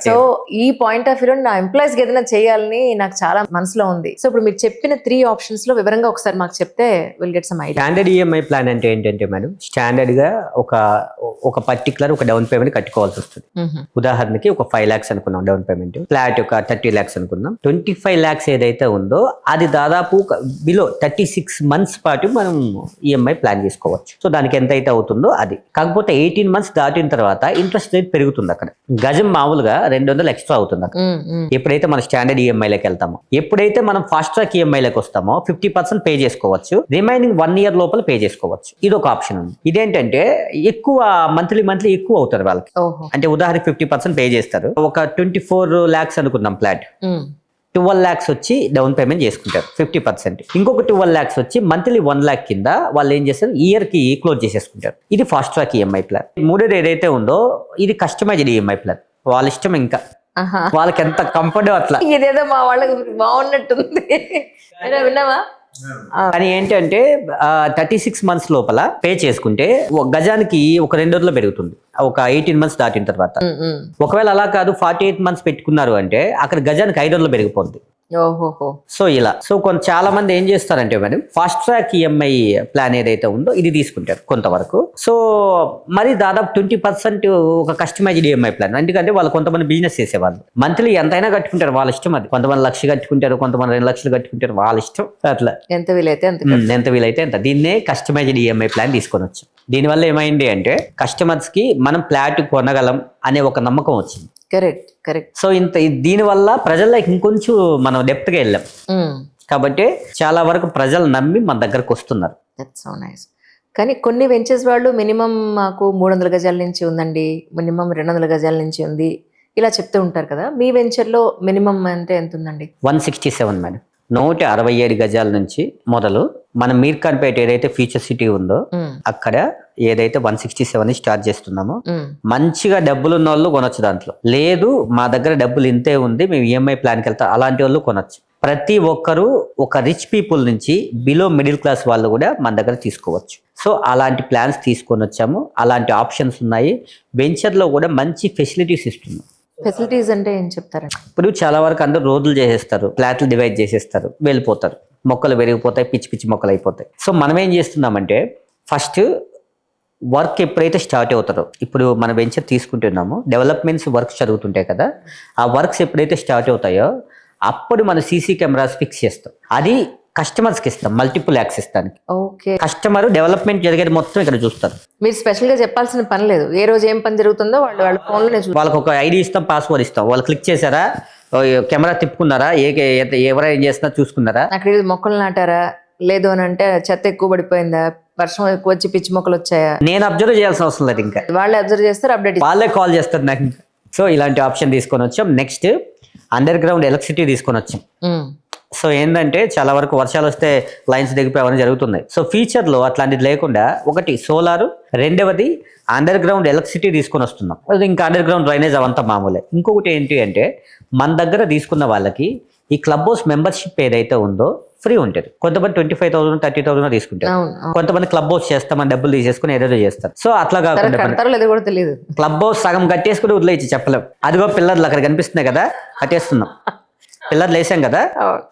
సో ఈ పాయింట్ ఆఫ్ వ్యూ నా ఎంప్లాయీస్ కి ఏదైనా చేయాలని నాకు చాలా మనసులో ఉంది. సో ఇప్పుడు మీరు చెప్పిన 3 ఆప్షన్స్ లో వివరంగా ఒకసారి మాకు చెప్తే will get some idea. Standard EMI plan అంటే ఏంటంటే మేడం, స్టాండర్డ్ గా ఒక పర్టికులర్ ఒక డౌన్ పేమెంట్ కట్టుకోవాల్సి వస్తుంది. ఉదాహరణకి ఒక 5 lakhs అనుకున్నాం డౌన్ పేమెంట్, ఫ్లాట్ ఒక 30 lakhs అనుకున్నాం. 25 lakhs ఏదైతే ఉందో అది దాదాపు బిలో 36 months పాటు మనం ఈఎంఐ ప్లాన్ చేసుకోవచ్చు. సో దానికి ఎంత అయితే అవుతుందో అది. కాకపోతే 18 months దాటిన తర్వాత ఇంట్రెస్ట్ రేట్ పెరుగుతుంది. అక్కడ గజం మామూలుగా 200 ఎక్స్ట్రా అవుతుంది అక్కడ. ఎప్పుడైతే మనం స్టాండర్డ్ ఈఎంఐలోకి వెళ్తామో, ఎప్పుడైతే మనం ఫాస్ట్ ట్రాక్ ఈఎంఐలోకి వస్తామో 50% పే చేసుకోవచ్చు, రిమైనింగ్ 1 year లోపల పే చేసుకోవచ్చు. ఇది ఒక ఆప్షన్ ఉంది. ఇదేంటంటే ఎక్కువ మంత్లీ ఎక్కువ అవుతారు వాళ్ళకి. అంటే ఉదాహరణకి 50% పే చేస్తారు. ఒక 24 lakhs అనుకున్నాం ఫ్లాట్, 12 lakhs వచ్చి డౌన్ పేమెంట్ చేసుకుంటారు 50%. ఇంకొక 12 lakhs వచ్చి మంత్లీ 1 lakh కింద వాళ్ళు ఏం చేస్తారు, ఇయర్ కి క్లోజ్ చేసేసుకుంటారు. ఇది ఫాస్ట్ ట్రాక్ ఈఎంఐ ప్లాన్. 3ది ఏదైతే ఉందో ఇది కస్టమైజ్డ్ ఈఎంఐ ప్లాన్. వాళ్ళ ఇష్టం, ఇంకా వాళ్ళకి ఎంత కంఫర్ట్ అట్లా. ఇదేదో మా వాళ్ళకి బాగున్నట్టుంది, విన్నావా? కానీ ఏంటంటే 36 months లోపల పే చేసుకుంటే గజానికి ఒక 200 పెరుగుతుంది ఒక 18 months దాటిన తర్వాత. ఒకవేళ అలా కాదు 48 months పెట్టుకున్నారు అంటే అక్కడ గజానికి 500 పెరిగిపోతుంది. సో ఇలా చాలా మంది ఏం చేస్తారంటే madam, fast track EMI plan ఏదైతే ఉందో ఇది తీసుకుంటారు కొంతవరకు. సో మరి దాదాపు 20% ఒక కస్టమైజ్డ్ ఈఎంఐ ప్లాన్. ఎందుకంటే వాళ్ళు కొంతమంది బిజినెస్ చేసేవాళ్ళు మంత్లీ ఎంతైనా కట్టుకుంటారు, వాళ్ళ ఇష్టం అది. కొంతమంది 1 lakh కట్టుకుంటారు, కొంతమంది 2 lakhs కట్టుకుంటారు, వాళ్ళ ఇష్టం. అట్లా ఎంత వీలైతే అంత. దీన్నే కస్టమైజ్డ్ ఈఎంఐ ప్లాన్ తీసుకొని వచ్చాం. దీనివల్ల ఏమైంది అంటే కస్టమర్స్ కి మనం ఫ్లాట్ కొనగలం అనే ఒక నమ్మకం వచ్చింది. కరెక్ట్. సో దీని వల్ల ప్రజల్లోకి ఇంకొంచెం మనం డెప్త్ గా వెళ్ళాం కాబట్టి చాలా వరకు ప్రజలు నమ్మి మన దగ్గరకు వస్తున్నారు. కానీ కొన్ని వెంచర్స్ వాళ్ళు మినిమం మాకు 300 గజాల నుంచి ఉందండి, మినిమం 200 గజాల నుంచి ఉంది, ఇలా చెప్తూ ఉంటారు కదా. మీ వెంచర్ లో మినిమం అంటే ఎంత ఉందండి? 167 మేడం. 167 గజాల నుంచి మొదలు మన మీర్ఖాన్పేట ఏదైతే ఫ్యూచర్ సిటీ ఉందో అక్కడ ఏదైతే 167 స్టార్ట్ చేస్తున్నామో మంచిగా డబ్బులు ఉన్న వాళ్ళు కొనొచ్చు. దాంట్లో లేదు మా దగ్గర డబ్బులు ఇంతే ఉంది మేము ఈఎంఐ ప్లాన్కి వెళ్తాం, అలాంటి వాళ్ళు కొనొచ్చు. ప్రతి ఒక్కరు ఒక రిచ్ పీపుల్ నుంచి బిలో మిడిల్ క్లాస్ వాళ్ళు కూడా మన దగ్గర తీసుకోవచ్చు. సో అలాంటి ప్లాన్స్ తీసుకొని వచ్చాము. అలాంటి ఆప్షన్స్ ఉన్నాయి. వెంచర్లో కూడా మంచి ఫెసిలిటీస్ ఇస్తున్నాం. ఫెసిలిటీస్ అంటే ఏం చెప్తారండి? ఇప్పుడు చాలా వరకు అందరూ రోడ్లు చేసేస్తారు, ఫ్లాట్లు డివైడ్ చేసేస్తారు, వెళ్ళిపోతారు, మొక్కలు పెరిగిపోతాయి, పిచ్చి మొక్కలు అయిపోతాయి. సో మనం ఏం చేస్తున్నామంటే ఫస్ట్ వర్క్ ఎప్పుడైతే స్టార్ట్ అవుతారో, ఇప్పుడు మన వెంచర్ తీసుకుంటున్నామో డెవలప్మెంట్స్ వర్క్స్ జరుగుతుంటాయి కదా, ఆ వర్క్స్ ఎప్పుడైతే స్టార్ట్ అవుతాయో అప్పుడు మనం సీసీ కెమెరాస్ ఫిక్స్ చేస్తాం. అది కస్టమర్స్కి ఇస్తాం, మల్టిపుల్ యాక్సెస్ దానికి. కస్టమర్ డెవలప్మెంట్ జరిగేది మొత్తం ఇక్కడ చూస్తారు. మీరు స్పెషల్ గా చెప్పాల్సిన పని లేదు. ఏ రోజు ఏం పని జరుగుతుందో వాళ్ళ ఫోన్ లోనే చూస్తారు. వాళ్ళకి ఒక ఐడి ఇస్తాం, పాస్వర్డ్ ఇస్తాం. వాళ్ళు క్లిక్ చేశారా, కెమెరా తిప్పుకున్నారా, ఎవరైనా ఏం చేస్తున్నా చూసుకున్నారా, అక్కడ మొక్కలు నాటారా, లేదు అని అంటే చెత్త ఎక్కువ పడిపోయిందా, వర్షం ఎక్కువ వచ్చి పిచ్చి మొక్కలు వచ్చాయా, నేను అబ్జర్వ్ చేయాల్సిన అవసరం లేదు. ఇంకా వాళ్ళే అబ్జర్వ్ చేస్తారు, అప్డేట్ వాళ్ళే కాల్ చేస్తారు నాకు. సో ఇలాంటి ఆప్షన్ తీసుకొని వచ్చాం. నెక్స్ట్ అండర్ గ్రౌండ్ ఎలక్ట్రిసిటీ తీసుకొని వచ్చాం. సో ఏంటంటే చాలా వరకు వర్షాలు వస్తే లైన్స్ దిగిపోవడం జరుగుతున్నాయి. సో ఫ్యూచర్ లో అట్లాంటిది లేకుండా ఒకటి సోలార్, రెండవది అండర్ గ్రౌండ్ ఎలక్ట్రిసిటీ తీసుకొని వస్తున్నాం. ఇంకా అండర్ గ్రౌండ్ డ్రైనేజ్ అవంతా మామూలే. ఇంకొకటి ఏంటి అంటే మన దగ్గర తీసుకున్న వాళ్ళకి ఈ క్లబ్ హౌస్ మెంబర్షిప్ ఏదైతే ఉందో ఫ్రీ ఉంటుంది. కొంతమంది 25,000 30,000 తీసుకుంటారు, కొంతమంది క్లబ్ హౌస్ చేస్తామని డబ్బులు తీసేసుకుని ఏదేదో చేస్తారు. సో అట్లా కాకుండా క్లబ్ హౌస్ సగం కట్టేసుకుని వదిలేసి చెప్పలేం. అదిగో పిల్లర్లు అక్కడ కనిపిస్తున్నాయి కదా, కట్టేస్తున్నాం. పిల్లర్లు వేసాం కదా,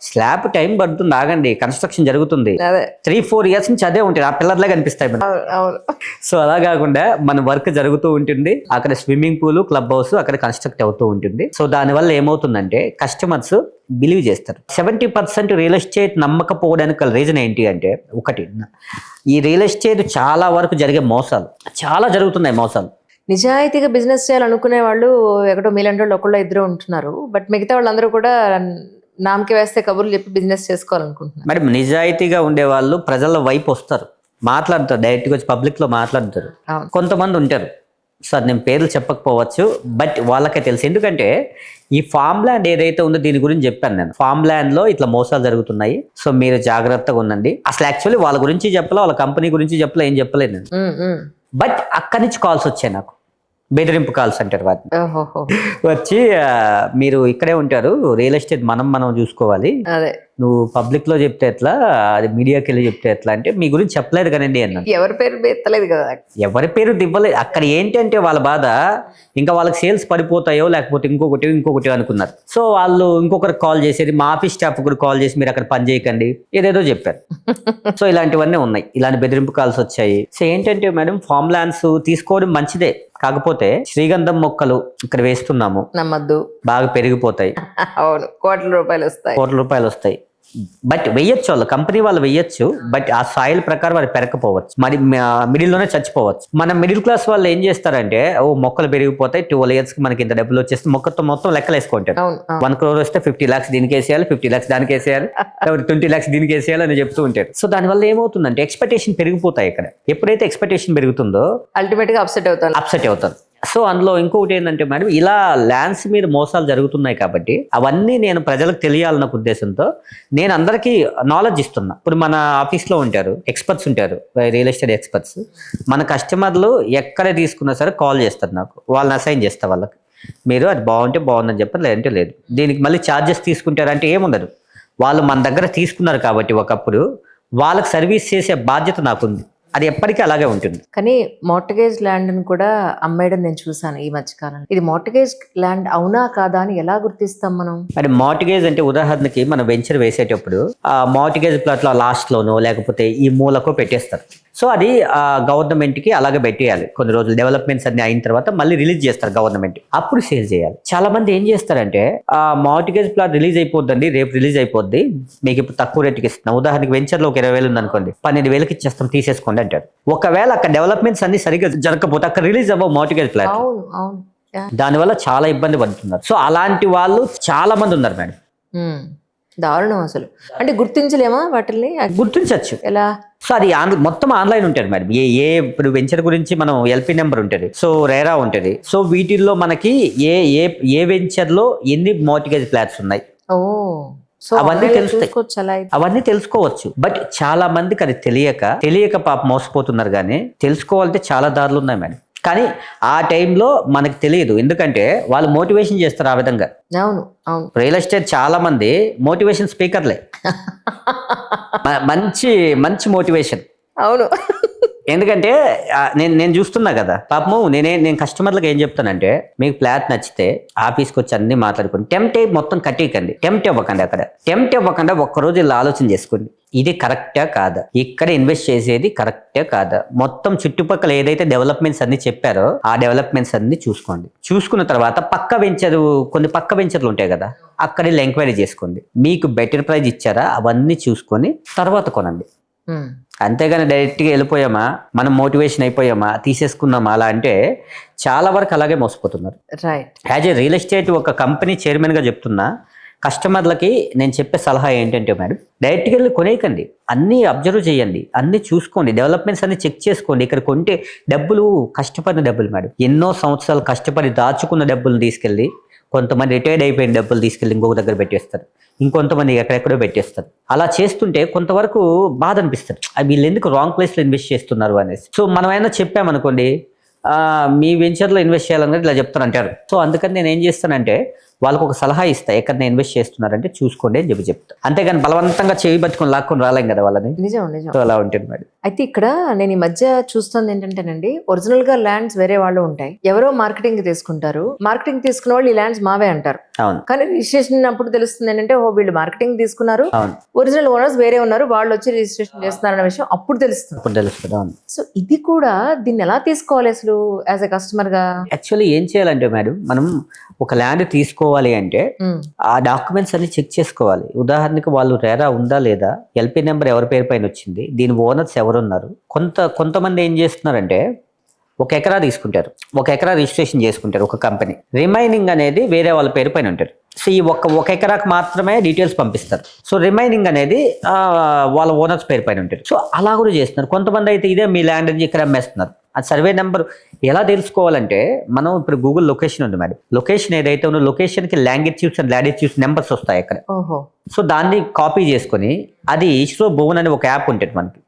స్లాబ్ టైం పడుతుంది, ఆగండి, కన్స్ట్రక్షన్ జరుగుతుంది, అదే 3-4 ఇయర్స్ నుంచి అదే ఉంటుంది, ఆ పిల్లర్లే కనిపిస్తాయి మనకి. అవును సో అలా కాకుండా మన వర్క్ జరుగుతూ ఉంటుంది, అక్కడ స్విమ్మింగ్ పూల్, క్లబ్ హౌస్ అక్కడ కన్స్ట్రక్ట్ అవుతూ ఉంటుంది. సో దానివల్ల ఏమవుతుందంటే కస్టమర్స్ బిలీవ్ చేస్తారు. 70% రియల్ ఎస్టేట్ నమ్మకపోవడానికి రీజన్ ఏంటి అంటే, ఒకటి, ఈ రియల్ ఎస్టేట్ చాలా వరకు జరిగే మోసాలు, చాలా జరుగుతున్నాయి మోసాలు. నిజాయితీగా బిజినెస్ చేయాలనుకునే వాళ్ళు ఎక్కడో మీలాంటి వాళ్ళు ఒకళ్ళు ఇద్దరు ఉంటున్నారు, బట్ మిగతా వాళ్ళందరూ కూడా నామకి వేస్తే కబుర్లు చెప్పి బిజినెస్ చేసుకోవాలనుకుంటున్నారు. మేడం, నిజాయితీగా ఉండే వాళ్ళు ప్రజల వైపు వస్తారు, మాట్లాడతారు, డైరెక్ట్గా వచ్చి పబ్లిక్లో మాట్లాడతారు. అవును. కొంతమంది ఉంటారు, సార్ నేను పేర్లు చెప్పకపోవచ్చు, బట్ వాళ్ళకే తెలుసు. ఎందుకంటే ఈ ఫామ్ ల్యాండ్ ఏదైతే ఉందో దీని గురించి చెప్పాను నేను. ఫామ్ ల్యాండ్ లో ఇట్లా మోసాలు జరుగుతున్నాయి, సో మీరు జాగ్రత్తగా ఉండండి. అసలు యాక్చువల్లీ వాళ్ళ గురించి చెప్పలే, వాళ్ళ కంపెనీ గురించి చెప్పలే, ఏం చెప్పలేదు నేను. బట్ అక్కడి నుంచి కాల్స్ వచ్చాయి నాకు, బెదిరింపు కాల్స్ అంటారు వాటిని. ఓహోహో. వచ్చి మీరు ఇక్కడే ఉంటారు, రియల్ ఎస్టేట్ మనం చూసుకోవాలి, అదే నువ్వు పబ్లిక్ లో చెప్తే ఎట్లా, అది మీడియాకి వెళ్ళి చెప్తే ఎట్లా అంటే, మీ గురించి చెప్పలేదు కదండి అన్నాను. ఎవరి పేరు ఎత్తలేదు కదా. ఎవరి పేరు దివ్వలేదు అక్కడ. ఏంటంటే వాళ్ళ బాధ, ఇంకా వాళ్ళకి సేల్స్ పడిపోతాయో లేకపోతే ఇంకొకటి అనుకున్నారు. సో వాళ్ళు ఇంకొకరికి కాల్ చేసేది, మా ఆఫీస్ స్టాఫ్ కూడా కాల్ చేసి మీరు అక్కడ పని చేయకండి, ఏదేదో చెప్పారు. సో ఇలాంటివన్నీ ఉన్నాయి, ఇలాంటి బెదిరింపు కాల్స్ వచ్చాయి. సో ఏంటంటే మేడం, ఫామ్ ల్యాండ్స్ తీసుకోవడం మంచిదే, కాకపోతే శ్రీగంధం మొక్కలు ఇక్కడ వేస్తున్నాము, నమ్మద్దు, బాగా పెరిగిపోతాయి. అవును, కోట్ల రూపాయలు వస్తాయి. బట్ వెయ్యొచ్చు, వాళ్ళు కంపెనీ వాళ్ళు వెయ్యొచ్చు, బట్ ఆ సాయిల్ ప్రకారం అది పెరగకపోవచ్చు, మరి మిడిల్ లోనే చచ్చిపోవచ్చు. మన మిడిల్ క్లాస్ వాళ్ళు ఏం చేస్తారంటే, మొక్కలు పెరిగిపోతాయి, 12 years కి మనకి ఇంత డబ్బులు వచ్చేస్తే మొక్కతో మొత్తం లెక్కలు వేసుకుంటారు. 1 crore వస్తే 50 lakhs దీనికి వేసేయాలి, 50 lakhs దానికి వేసేయాలి, 20 lakhs దీనికి వేసేయాలి అని చెప్తూ ఉంటారు. సో దానివల్ల ఏమవుతుందంటే ఎక్స్పెక్టేషన్ పెరిగిపోతాయి. ఇక్కడ ఎప్పుడైతే ఎక్స్పెక్టేషన్ పెరుగుతుందో అల్టిమేట్ గా అప్సెట్ అవుతారు. సో అందులో ఇంకొకటి ఏంటంటే మేడం, ఇలా ల్యాండ్స్ మీద మోసాలు జరుగుతున్నాయి కాబట్టి అవన్నీ నేను ప్రజలకు తెలియాలన్న ఉద్దేశంతో నేను అందరికీ నాలెడ్జ్ ఇస్తున్నా. ఇప్పుడు మన ఆఫీస్లో ఉంటారు, ఎక్స్పర్ట్స్ ఉంటారు, రియల్ ఎస్టేట్ ఎక్స్పర్ట్స్. మన కస్టమర్లు ఎక్కడ తీసుకున్నా సరే కాల్ చేస్తారు నాకు, వాళ్ళని అసైన్ చేస్తా వాళ్ళకి. మీరు అది బాగుంటే బాగుందని చెప్పారు, లేదంటే లేదు. దీనికి మళ్ళీ ఛార్జెస్ తీసుకుంటారంటే ఏముండదు, వాళ్ళు మన దగ్గర తీసుకున్నారు కాబట్టి ఒకప్పుడు వాళ్ళకి సర్వీస్ చేసే బాధ్యత నాకుంది, అది ఎప్పటికీ అలాగే ఉంటుంది. కానీ మార్టగేజ్ ల్యాండ్ ని కూడా అమ్మేయడం నేను చూసాను ఈ మధ్యకాలంలో. ఇది మార్టగేజ్ ల్యాండ్ అవునా కాదా అని ఎలా గుర్తిస్తాం మనం? అంటే మార్టగేజ్ అంటే ఉదాహరణకి మనం వెంచర్ వేసేటప్పుడు ఆ మార్టగేజ్ ప్లాట్ లో లాస్ట్ లోనో లేకపోతే ఈ మూలకో పెట్టేస్తారు. సో అది గవర్నమెంట్ కి అలాగే పెట్టేయాలి. కొన్ని రోజులు డెవలప్మెంట్స్ అన్ని అయిన తర్వాత మళ్ళీ రిలీజ్ చేస్తారు గవర్నమెంట్, అప్పుడు సేల్ చేయాలి. చాలా మంది ఏం చేస్తారంటే, ఆ మార్టగేజ్ ప్లాట్ రిలీజ్ అయిపోద్దండి, రేపు రిలీజ్ అయిపోద్ది, మీకు ఇప్పుడు తక్కువ రేటుకి ఇస్తున్నాం. ఉదాహరణకి వెంచర్ లో ఒక 20,000 ఉంది అనుకోండి, 12,000కి ఇచ్చేస్తాం, తీసేసుకోండి అంటారు. ఒకవేళ అక్కడ డెవలప్మెంట్స్ అన్ని సరిగ్గా జరగకపోతే అక్కడ రిలీజ్ అవ్వవు మార్టగేజ్ ప్లాట్. దానివల్ల చాలా ఇబ్బంది పడుతున్నారు. సో అలాంటి వాళ్ళు చాలా మంది ఉన్నారు మేడం. దారుణం అసలు. అంటే గుర్తించలేమా వాటిని? గుర్తించవచ్చు. ఎలా? సో అది మొత్తం ఆన్లైన్ ఉంటుంది మేడం. ఇప్పుడు వెంచర్ గురించి మనం ఎల్పి నెంబర్ ఉంటుంది, సో రేరా ఉంటుంది. సో వీటిల్లో మనకి ఏ వెంచర్ లో ఎన్ని మార్టగేజ్ ప్లాట్స్ ఉన్నాయి అవన్నీ తెలుస్తాయి, అవన్నీ తెలుసుకోవచ్చు. బట్ చాలా మందికి అది తెలియక పాప మోసపోతున్నారు. కానీ తెలుసుకోవాలంటే చాలా దారులు ఉన్నాయి మేడం. కానీ ఆ టైంలో మనకు తెలియదు, ఎందుకంటే వాళ్ళు మోటివేషన్ చేస్తారు ఆ విధంగా. అవును అవును. రియల్ ఎస్టేట్ చాలా మంది మోటివేషన్ స్పీకర్లే, మంచి మోటివేషన్. అవును. ఎందుకంటే నేను చూస్తున్నా కదా పాపము. నేను కస్టమర్లకు ఏం చెప్తానంటే, మీకు ఫ్లాట్ నచ్చితే ఆఫీస్కి వచ్చి అన్ని మాట్లాడుకోండి, మొత్తం కట్టేయకండి, టెంప్ట్ అవ్వకుండా ఒక్కరోజు ఇలా ఆలోచన చేసుకోండి, ఇది కరెక్టా కాదా, ఇక్కడ ఇన్వెస్ట్ చేసేది కరెక్టా కాదా, మొత్తం చుట్టుపక్కల ఏదైతే డెవలప్మెంట్స్ అన్ని చెప్పారో ఆ డెవలప్మెంట్స్ అన్ని చూసుకున్న తర్వాత కొన్ని పక్క వెంచర్లు ఉంటాయి కదా, అక్కడ ఎంక్వైరీ చేసుకోండి, మీకు బెటర్ ప్రైస్ ఇచ్చారా అవన్నీ చూసుకొని తర్వాత కొనండి. అంతేగాని డైరెక్ట్గా వెళ్ళిపోయామా, మనం మోటివేషన్ అయిపోయామా, తీసేసుకున్నామా, అలా అంటే చాలా వరకు అలాగే మోసపోతున్నారు. యాజ్ ఏ రియల్ ఎస్టేట్ ఒక కంపెనీ చైర్మన్ గా చెప్తున్నా, కస్టమర్లకి నేను చెప్పే సలహా ఏంటంటే మేడం, డైరెక్ట్గా వెళ్ళి కొనేయకండి, అన్నీ అబ్జర్వ్ చేయండి, అన్నీ చూసుకోండి, డెవలప్మెంట్స్ అన్ని చెక్ చేసుకోండి. ఇక్కడ కొంటే డబ్బులు కష్టపడిన డబ్బులు మేడం, ఎన్నో సంవత్సరాలు కష్టపడి దాచుకున్న డబ్బులు తీసుకెళ్ళి, కొంతమంది రిటైర్డ్ అయిపోయిన డబ్బులు తీసుకెళ్ళి ఇంకొక దగ్గర పెట్టేస్తారు, ఇంకొంతమంది ఎక్కడెక్కడో పెట్టేస్తారు. అలా చేస్తుంటే కొంతవరకు బాధ అనిపిస్తారు, వీళ్ళు ఎందుకు రాంగ్ ప్లేస్లో ఇన్వెస్ట్ చేస్తున్నారు అనేసి. సో మనం ఏమైనా చెప్పామనుకోండి, మీ వెంచర్లో ఇన్వెస్ట్ చేయాలని ఇలా చెప్తానంటారు. సో అందుకని నేను ఏం చేస్తానంటే, వాళ్ళకు ఒక సలహా ఇస్తా, ఎక్కడ ఇన్వెస్ట్ చేస్తున్నారంటే చూసుకోండి అని చెప్తా. అంతేగాని బలవంతంగా చేయి బతుకుని లాక్కొని రాలేం కదా వాళ్ళని. నిజం. సో అలా ఉంటుంది మేడం. అయితే ఇక్కడ నేను ఈ మధ్య చూస్తుంది ఏంటంటేనండి, ఒరిజినల్ గా ల్యాండ్స్ వేరే వాళ్ళు ఉంటాయి, ఎవరో మార్కెటింగ్ తీసుకుంటారు, మార్కెటింగ్ తీసుకున్న వాళ్ళు ఈ ల్యాండ్స్ మావే అంటారు. అవును కానీ రిజిస్ట్రేషన్ అప్పుడు తెలుస్తుంది ఏంటంటే, ఓ వీళ్ళు మార్కెటింగ్ తీసుకున్నారు, అవును ఒరిజినల్ ఓనర్స్ వేరే ఉన్నారు, వాళ్ళు వచ్చి రిజిస్ట్రేషన్ చేస్తున్నారు అనే విషయం అప్పుడు తెలుస్తుంది. ఇప్పుడు తెలుస్తుంది. అవును. సో ఇది కూడా దీన్ని ఎలా తీసుకోవాలి అసలు యాజ్ ఎ కస్టమర్ గా? యాక్చువల్లీ ఏం చేయాలంటే మేడం, మనం ఒక ల్యాండ్ తీసుకోవాలి అంటే ఆ డాక్యుమెంట్స్ అన్ని చెక్ చేసుకోవాలి. ఉదాహరణకి వాళ్ళు రేరా ఉందా లేదా, ఎల్పీ నెంబర్ ఎవరి పేరు పైన వచ్చింది, దీని ఓనర్స్ ఎవరున్నారు. కొంతమంది ఏం చేస్తున్నారంటే 1 ఎకరా తీసుకుంటారు, 1 ఎకరా రిజిస్ట్రేషన్ చేసుకుంటారు ఒక కంపెనీ, రిమైనింగ్ అనేది వేరే వాళ్ళ పేరు పైన ఉంటారు. సో ఈ ఒక ఎకరాకు మాత్రమే డీటెయిల్స్ పంపిస్తారు. సో రిమైనింగ్ అనేది వాళ్ళ ఓనర్స్ పేరు పైన ఉంటారు. సో అలా కూడా చేస్తున్నారు. కొంతమంది అయితే ఇదే మీ ల్యాండ్ అని ఇక్కడ అమ్మేస్తున్నారు. ఆ సర్వే నెంబర్ ఎలా తెలుసుకోవాలంటే, మనం ఇప్పుడు గూగుల్ లొకేషన్ ఉంది మేడం, లొకేషన్ ఏదైతే ఉందో లొకేషన్కి లాంగిట్యూడ్స్ అండ్ లాటిట్యూడ్స్ నెంబర్స్ వస్తాయి అక్కడ. సో దాన్ని కాపీ చేసుకొని, అది ఇస్రో భువన్ అని ఒక యాప్ ఉంటుంది మనకి,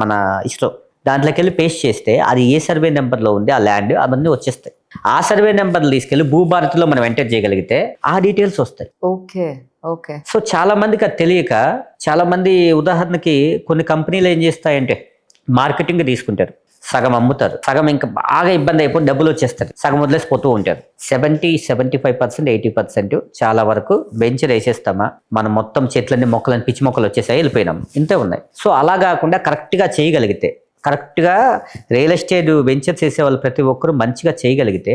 మన ఇస్రో దాంట్లోకి వెళ్ళి పేస్ట్ చేస్తే అది ఏ సర్వే నెంబర్లో ఉంది ఆ ల్యాండ్ అవన్నీ వచ్చేస్తాయి. ఆ సర్వే నెంబర్లు తీసుకెళ్లి భూభారతిలో మనం ఎంటర్ చేయగలిగితే ఆ డీటెయిల్స్ వస్తాయి. ఓకే. సో చాలా మందికి అది తెలియక, చాలా మంది ఉదాహరణకి కొన్ని కంపెనీలు ఏం చేస్తాయంటే మార్కెటింగ్ తీసుకుంటారు, సగం అమ్ముతారు, సగం ఇంకా బాగా ఇబ్బంది అయిపోయి డబ్బులు వచ్చేస్తారు, సగం వదిలేసిపోతూ ఉంటారు. 75% 80% చాలా వరకు వెంచర్ వేసేస్తామా, మనం మొత్తం చెట్లన్నీ మొక్కలని పిచ్చి మొక్కలు వచ్చేసాయి, వెళ్ళిపోయినాం, ఇంతే ఉన్నాయి. సో అలా కాకుండా కరెక్ట్గా చేయగలిగితే, కరెక్ట్గా రియల్ ఎస్టేట్ వెంచర్స్ చేసే వాళ్ళు ప్రతి ఒక్కరు మంచిగా చేయగలిగితే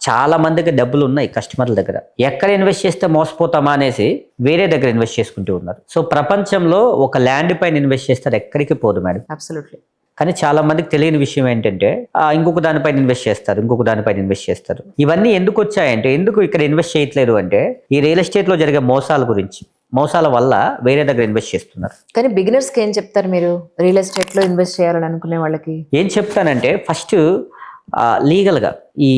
చాలా మందికి డబ్బులు ఉన్నాయి కస్టమర్ల దగ్గర. ఎక్కడ ఇన్వెస్ట్ చేస్తే మోసపోతామా అనేసి వేరే దగ్గర ఇన్వెస్ట్ చేసుకుంటూ ఉన్నారు. సో ప్రపంచంలో ఒక ల్యాండ్ పైన ఇన్వెస్ట్ చేస్తారు, ఎక్కడికి పోదు మేడం. అబ్సల్యూట్లీ. కానీ చాలా మందికి తెలియని విషయం ఏంటంటే, ఇంకొక దానిపైన ఇన్వెస్ట్ చేస్తారు, ఇంకొక దానిపైన ఇన్వెస్ట్ చేస్తారు. ఇవన్నీ ఎందుకు వచ్చాయంటే, ఎందుకు ఇక్కడ ఇన్వెస్ట్ చేయట్లేదు అంటే, ఈ రియల్ ఎస్టేట్ లో జరిగే మోసాల గురించి, మోసాల వల్ల వేరే దగ్గర ఇన్వెస్ట్ చేస్తున్నారు. కానీ బిగినర్స్ కి ఏం చెప్తారు మీరు, రియల్ ఎస్టేట్ లో ఇన్వెస్ట్ చేయాలని అనుకునే వాళ్ళకి? ఏం చెప్తానంటే, ఫస్ట్ లీగల్గా ఈ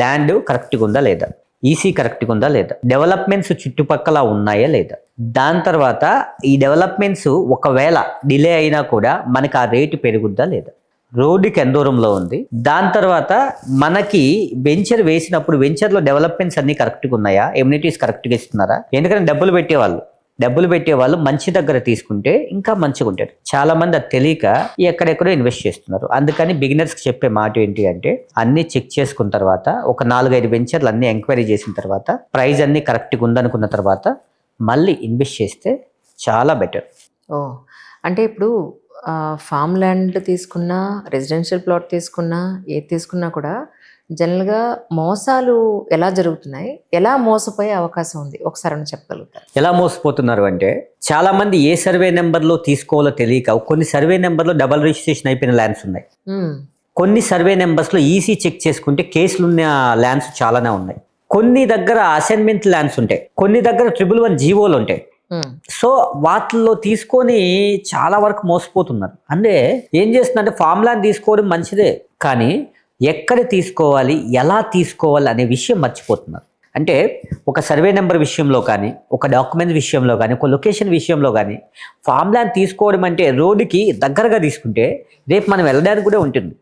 ల్యాండ్ కరెక్ట్గా ఉందా లేదా, ఈసీ కరెక్ట్గా ఉందా లేదా, డెవలప్మెంట్స్ చుట్టుపక్కల ఉన్నాయా లేదా, దాని తర్వాత ఈ డెవలప్మెంట్స్ ఒకవేళ డిలే అయినా కూడా మనకి ఆ రేటు పెరుగుద్దా లేదా, రోడ్డుకి ఎంత దూరంలో ఉంది, దాని తర్వాత మనకి వెంచర్ వేసినప్పుడు వెంచర్లో డెవలప్మెంట్స్ అన్ని కరెక్ట్గా ఉన్నాయా, ఎమ్యూనిటీస్ కరెక్ట్గా ఇస్తున్నారా. ఎందుకంటే డబ్బులు పెట్టేవాళ్ళు మంచి దగ్గర తీసుకుంటే ఇంకా మంచిగా ఉంటారు. చాలా మంది అది తెలియక ఎక్కడెక్కడో ఇన్వెస్ట్ చేస్తున్నారు. అందుకని బిగినర్స్కి చెప్పే మాట ఏంటి అంటే, అన్ని చెక్ చేసుకున్న తర్వాత, ఒక 4-5 వెంచర్లు అన్ని ఎంక్వైరీ చేసిన తర్వాత, ప్రైస్ అన్ని కరెక్ట్గా ఉందనుకున్న తర్వాత మళ్ళీ ఇన్వెస్ట్ చేస్తే చాలా బెటర్. అంటే ఇప్పుడు ఫామ్ ల్యాండ్ తీసుకున్నా, రెసిడెన్షియల్ ప్లాట్ తీసుకున్నా, ఏది తీసుకున్నా కూడా జనరల్గా మోసాలు ఎలా జరుగుతున్నాయి, ఎలా మోసపోయే అవకాశం ఉంది, ఒకసారి చెప్పగలుగుతారు? ఎలా మోసపోతున్నారు అంటే, చాలా మంది ఏ సర్వే నెంబర్లో తీసుకోవాలో తెలియక, కొన్ని సర్వే నెంబర్లో డబల్ రిజిస్ట్రేషన్ అయిపోయిన ల్యాండ్స్ ఉన్నాయి, కొన్ని సర్వే నెంబర్స్లో ఈసీ చెక్ చేసుకుంటే కేసులున్న ల్యాండ్స్ చాలానే ఉన్నాయి, కొన్ని దగ్గర అసైన్మెంట్ ల్యాండ్స్ ఉంటాయి, కొన్ని దగ్గర 111 జీవోలు ఉంటాయి. సో వాటిల్లో తీసుకొని చాలా వరకు మోసపోతున్నారు. అంటే ఏం చేస్తుందంటే, ఫామ్ ల్యాండ్ తీసుకోవడం మంచిదే, కానీ ఎక్కడ తీసుకోవాలి, ఎలా తీసుకోవాలి అనే విషయం మర్చిపోతున్నారు. అంటే ఒక సర్వే నెంబర్ విషయంలో కానీ, ఒక డాక్యుమెంట్ విషయంలో కానీ, ఒక లొకేషన్ విషయంలో కానీ, ఫామ్ ల్యాండ్ తీసుకోవడం అంటే రోడ్డుకి దగ్గరగా తీసుకుంటే రేపు మనం వెళ్ళడానికి కూడా ఉంటుంది.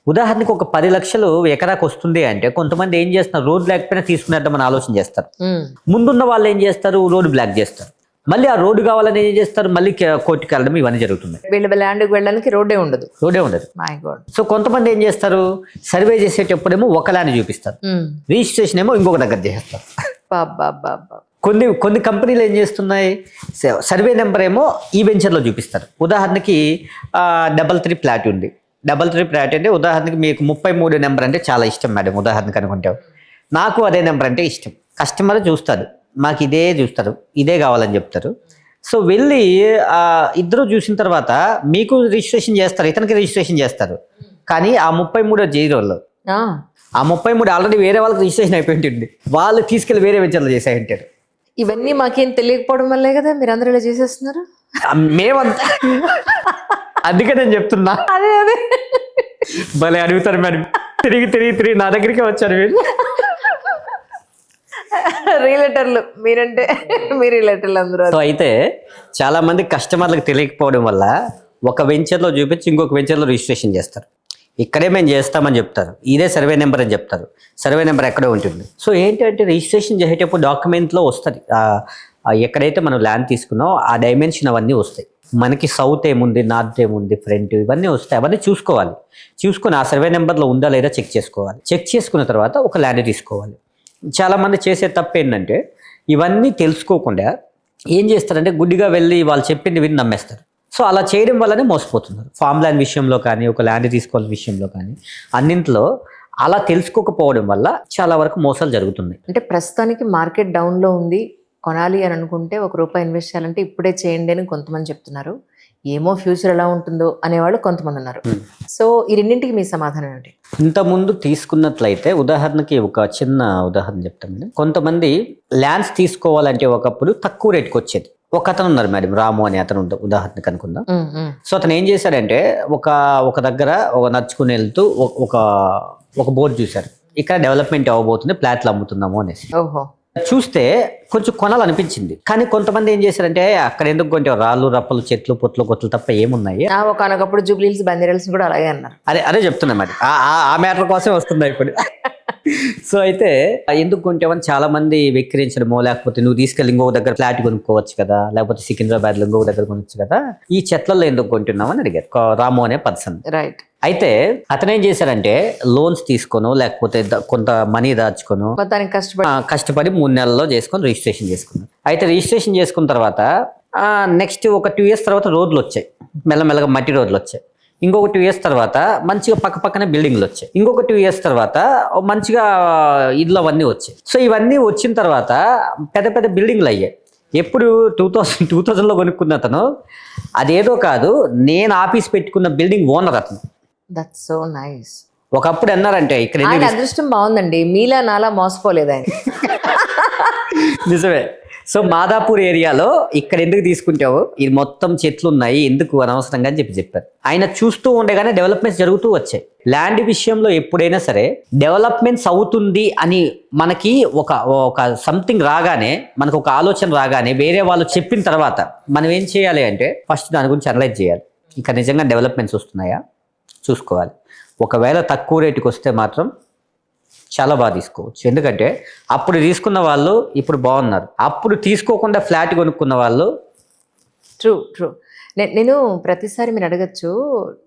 ఉదాహరణకు ఒక 10 లక్షలు ఎకరాకు వస్తుంది అంటే, కొంతమంది ఏం చేస్తున్నారు, రోడ్ లేకపోయినా తీసుకునేద్దామని ఆలోచన చేస్తారు. ముందున్న వాళ్ళు ఏం చేస్తారు, రోడ్డు బ్లాక్ చేస్తారు. మళ్ళీ ఆ రోడ్డు కావాలని ఏం చేస్తారు, మళ్ళీ కోర్టుకి వెళ్ళడం, ఇవన్నీ జరుగుతున్నాయి. వీళ్ళ ల్యాండ్కి వెళ్ళడానికి రోడ్డే ఉండదు. My God. సో కొంతమంది ఏం చేస్తారు, సర్వే చేసేటప్పుడేమో ఒక ల్యాండ్ చూపిస్తారు, రిజిస్ట్రేషన్ ఏమో ఇంకొక దగ్గర చేస్తారు. కొన్ని కంపెనీలు ఏం చేస్తున్నాయి, సర్వే నెంబర్ ఏమో ఈ వెంచర్లో చూపిస్తారు. ఉదాహరణకి 33 ఫ్లాట్ ఉంది. 33 ఫ్లాట్ అంటే, ఉదాహరణకి మీకు 33 నెంబర్ అంటే చాలా ఇష్టం మేడం, ఉదాహరణకి అనుకుంటావు, నాకు అదే నెంబర్ అంటే ఇష్టం. కస్టమర్ చూస్తారు, మాకు ఇదే చూస్తారు, ఇదే కావాలని చెప్తారు. సో వెళ్ళి ఇద్దరు చూసిన తర్వాత మీకు రిజిస్ట్రేషన్ చేస్తారు, ఇతనికి రిజిస్ట్రేషన్ చేస్తారు. కానీ ఆ 33 జీరోలో ఆ 33 ఆల్రెడీ వేరే వాళ్ళకి రిజిస్ట్రేషన్ అయిపోయి ఉంటుంది, వాళ్ళు తీసుకెళ్ళి వేరే వెంచర్లు చేసాయంటారు. ఇవన్నీ మాకేం తెలియకపోవడం వల్లే కదా మీరు అందరూ ఇలా చేసేస్తున్నారు. మేమంతా అందుకే నేను చెప్తున్నా. అదే భలే అడుగుతారు మేడం, తిరిగి నా దగ్గరికి వచ్చారు మీరు. రియలేటర్లు మీరంటే మీ రియలేటర్లు అందరూ. సో అయితే చాలా మంది కస్టమర్లకు తెలియకపోవడం వల్ల ఒక వెంచర్లో చూపించి ఇంకొక వెంచర్లో రిజిస్ట్రేషన్ చేస్తారు. ఇక్కడే మేము చేస్తామని చెప్తారు, ఇదే సర్వే నెంబర్ అని చెప్తారు, సర్వే నెంబర్ ఎక్కడే ఉంటుంది. సో ఏంటంటే రిజిస్ట్రేషన్ చేసేటప్పుడు డాక్యుమెంట్లో వస్తుంది ఎక్కడైతే మనం ల్యాండ్ తీసుకున్నామో ఆ డైమెన్షన్ అవన్నీ వస్తాయి. మనకి సౌత్ ఏముంది, నార్త్ ఏముంది, ఫ్రంట్, ఇవన్నీ వస్తాయి. అవన్నీ చూసుకోవాలి. చూసుకొని ఆ సర్వే నెంబర్లో ఉందా లేదా చెక్ చేసుకోవాలి. చెక్ చేసుకున్న తర్వాత ఒక ల్యాండ్ తీసుకోవాలి. చాలామంది చేసే తప్పు ఏంటంటే ఇవన్నీ తెలుసుకోకుండా ఏం చేస్తారంటే గుడ్డిగా వెళ్ళి వాళ్ళు చెప్పింది విని నమ్మేస్తారు. సో అలా చేయడం వల్లనే మోసపోతున్నారు. ఫామ్ ల్యాండ్ విషయంలో కానీ, ఒక ల్యాండ్ తీసుకోవాల్సిన విషయంలో కానీ, అన్నింటిలో అలా తెలుసుకోకపోవడం వల్ల చాలా వరకు మోసాలు జరుగుతున్నాయి. అంటే ప్రస్తుతానికి మార్కెట్ డౌన్లో ఉంది, కొనాలి అని అనుకుంటే ₹1 ఇన్వెస్ట్ చేయాలంటే ఇప్పుడే చేయండి అని కొంతమంది చెప్తున్నారు. ఏమో ఫ్యూచర్ ఎలా ఉంటుందో అనేవాళ్ళు కొంతమంది ఉన్నారు. సో ఈ రెండింటికి మీ సమాధానం ఏంటి? ఇంతకుముందు తీసుకున్నట్లయితే ఉదాహరణకి ఒక చిన్న ఉదాహరణ చెప్తాను మేడం. కొంతమంది ల్యాండ్స్ తీసుకోవాలంటే ఒకప్పుడు తక్కువ రేట్కి వచ్చేది. ఒక అతను ఉన్నారు మేడం, రాము అని అతను ఉదాహరణకు అనుకుందాం. సో అతను ఏం చేశాడంటే ఒక దగ్గర నడుచుకుని వెళ్తూ ఒక బోర్డు చూశారు, ఇక్కడ డెవలప్మెంట్ అవ్వబోతుంది, ప్లాట్లు అమ్ముతున్నాము అనేసి. ఓహో. చూస్తే కొంచెం కొనాలనిపించింది. కానీ కొంతమంది ఏం చేశారంటే అక్కడ ఎందుకు కొంచెం రాళ్ళు రప్పలు చెట్లు పొట్లు కొట్లు తప్ప ఏమున్నాయి. ఒకనొకప్పుడు జూబ్లీహిల్స్ బంజారాహిల్స్ కూడా అలాగే అన్నారు. అదే చెప్తున్నా మరి ఆ మ్యాటర్ కోసం వస్తుంది ఇప్పుడు. సో అయితే ఎందుకు కొంటామని చాలా మంది వెక్కిరించడమో, లేకపోతే నువ్వు తీసుకెళ్ళి ఇంకొక దగ్గర ఫ్లాట్ కొనుక్కోవచ్చు కదా, లేకపోతే సికింద్రాబాద్ లో ఇంకొక దగ్గర కొనొచ్చు కదా, ఈ చెట్లలో ఎందుకు కొంటున్నావు అని అడిగారు రాము అనే పర్సన్. రైట్. అయితే అతను ఏం చేశారంటే లోన్స్ తీసుకోను, లేకపోతే కొంత మనీ దాచుకోను, కష్టపడి 3 నెలల్లో చేసుకొని రిజిస్ట్రేషన్ చేసుకున్నాను. అయితే రిజిస్ట్రేషన్ చేసుకున్న తర్వాత నెక్స్ట్ ఒక 2 years తర్వాత రోడ్లు వచ్చాయి, మెల్లమెల్లగా మట్టి రోడ్లు వచ్చాయి. ఇంకొక 2 years తర్వాత మంచిగా పక్కనే బిల్డింగ్లు వచ్చాయి. ఇంకొక 2 years తర్వాత మంచిగా ఇళ్ళు అవన్నీ వచ్చాయి. సో ఇవన్నీ వచ్చిన తర్వాత పెద్ద పెద్ద బిల్డింగ్లు అయ్యాయి. ఎప్పుడు 2000లో కొనుక్కున్న అతను అదేదో కాదు, నేను ఆఫీస్ పెట్టుకున్న బిల్డింగ్ ఓనర్ అతను. That's so nice. ఒకప్పుడు అన్నారంటే ఇక్కడ ఆయన అదృష్టం బాగుందండి, మీలా నాలా మోసపోలేదు ఆయన. నిజమే. సో మాదాపూర్ ఏరియాలో ఇక్కడ ఎందుకు తీసుకుంటావు, ఇది మొత్తం చెట్లు ఉన్నాయి, ఎందుకు అనవసరంగా అని చెప్పారు. ఆయన చూస్తూ ఉండగానే డెవలప్మెంట్స్ జరుగుతూ వచ్చాయి. ల్యాండ్ విషయంలో ఎప్పుడైనా సరే డెవలప్మెంట్స్ అవుతుంది అని మనకి ఒక సంథింగ్ రాగానే, మనకు ఒక ఆలోచన రాగానే, వేరే వాళ్ళు చెప్పిన తర్వాత మనం ఏం చేయాలి అంటే ఫస్ట్ దాని గురించి అనలైజ్ చేయాలి. ఇంకా నిజంగా డెవలప్మెంట్స్ వస్తున్నాయా చూసుకోవాలి. ఒకవేళ తక్కువ రేటుకి వస్తే మాత్రం చాలా బాగా తీసుకోవచ్చు. ఎందుకంటే అప్పుడు తీసుకున్న వాళ్ళు ఇప్పుడు బాగున్నారు, అప్పుడు తీసుకోకుండా ఫ్లాట్ కొనుక్కున్న వాళ్ళు. ట్రూ. నేను ప్రతిసారి మీరు అడగచ్చు,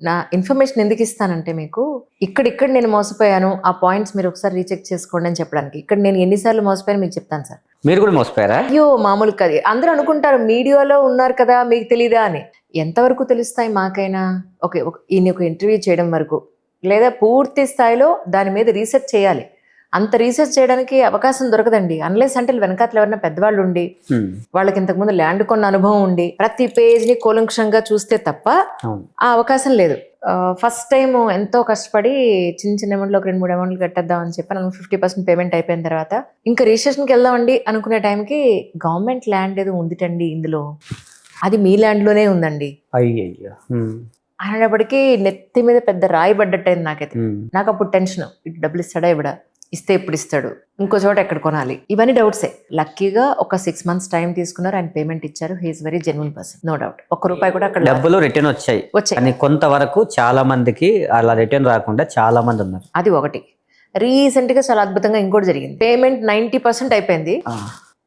నా ఇన్ఫర్మేషన్ ఎందుకు ఇస్తానంటే మీకు ఇక్కడ నేను మోసపోయాను, ఆ పాయింట్స్ మీరు ఒకసారి రీచెక్ చేసుకోండి అని చెప్పడానికి. ఇక్కడ నేను ఎన్నిసార్లు మోసపోయాను మీకు చెప్తాను సార్. మీరు కూడా మోసపోయారా? అయ్యో మామూలు కాదు. అందరూ అనుకుంటారు మీడియాలో ఉన్నారు కదా మీకు తెలీదా అని. ఎంతవరకు తెలుస్తాయి మాకైనా? ఈయన ఒక ఇంటర్వ్యూ చేయడం వరకు, లేదా పూర్తి స్థాయిలో దాని మీద రీసెర్చ్ చేయాలి. అంత రీసెర్చ్ చేయడానికి అవకాశం దొరకదండి, అన్లెస్ అంటే వెనకాతలు ఎవరైనా పెద్దవాళ్ళు ఉండి, వాళ్ళకి ఇంతకుముందు ల్యాండ్ కొన్న అనుభవం ఉండి, ప్రతి పేజ్ని కూలంకషంగా చూస్తే తప్ప ఆ అవకాశం లేదు. ఫస్ట్ టైం ఎంతో కష్టపడి చిన్న అమౌంట్లో ఒక 2-3 అమౌంట్లు కట్టేద్దాం అని చెప్పి 50% పేమెంట్ అయిపోయిన తర్వాత ఇంకా రిజిస్ట్రేషన్కి వెళ్దామండి అనుకునే టైంకి గవర్నమెంట్ ల్యాండ్ ఏదో ఉందిటండి ఇందులో, అది మీ ల్యాండ్లోనే ఉందండి అనేటప్పటికీ నెత్తి మీద పెద్ద రాయి పడ్డట్టయింది నాకైతే. నాకు అప్పుడు టెన్షన్, ఇటు డబ్బులు ఇస్తాడా ఇవ్వడా, ఇస్తే ఎప్పుడు ఇస్తాడు, ఇంకో చోట ఎక్కడ కొనాలి, ఇవన్నీ డౌట్సే. లక్కీగా ఒక 6 months టైం తీసుకున్నారు, ఆయన పేమెంట్ ఇచ్చారు. He is very genuine person, no doubt. ₹1 కూడా అక్కడ డబ్బులు రిటర్న్ వచ్చాయి. కానీ కొంతవరకు చాలా మందికి అలా రిటర్న్ రాకుండా చాలా మంది ఉన్నారు. అది ఒకటి. రీసెంట్ గా చాలా అద్భుతంగా ఇంకోటి జరిగింది. పేమెంట్ 90% అయిపోయింది,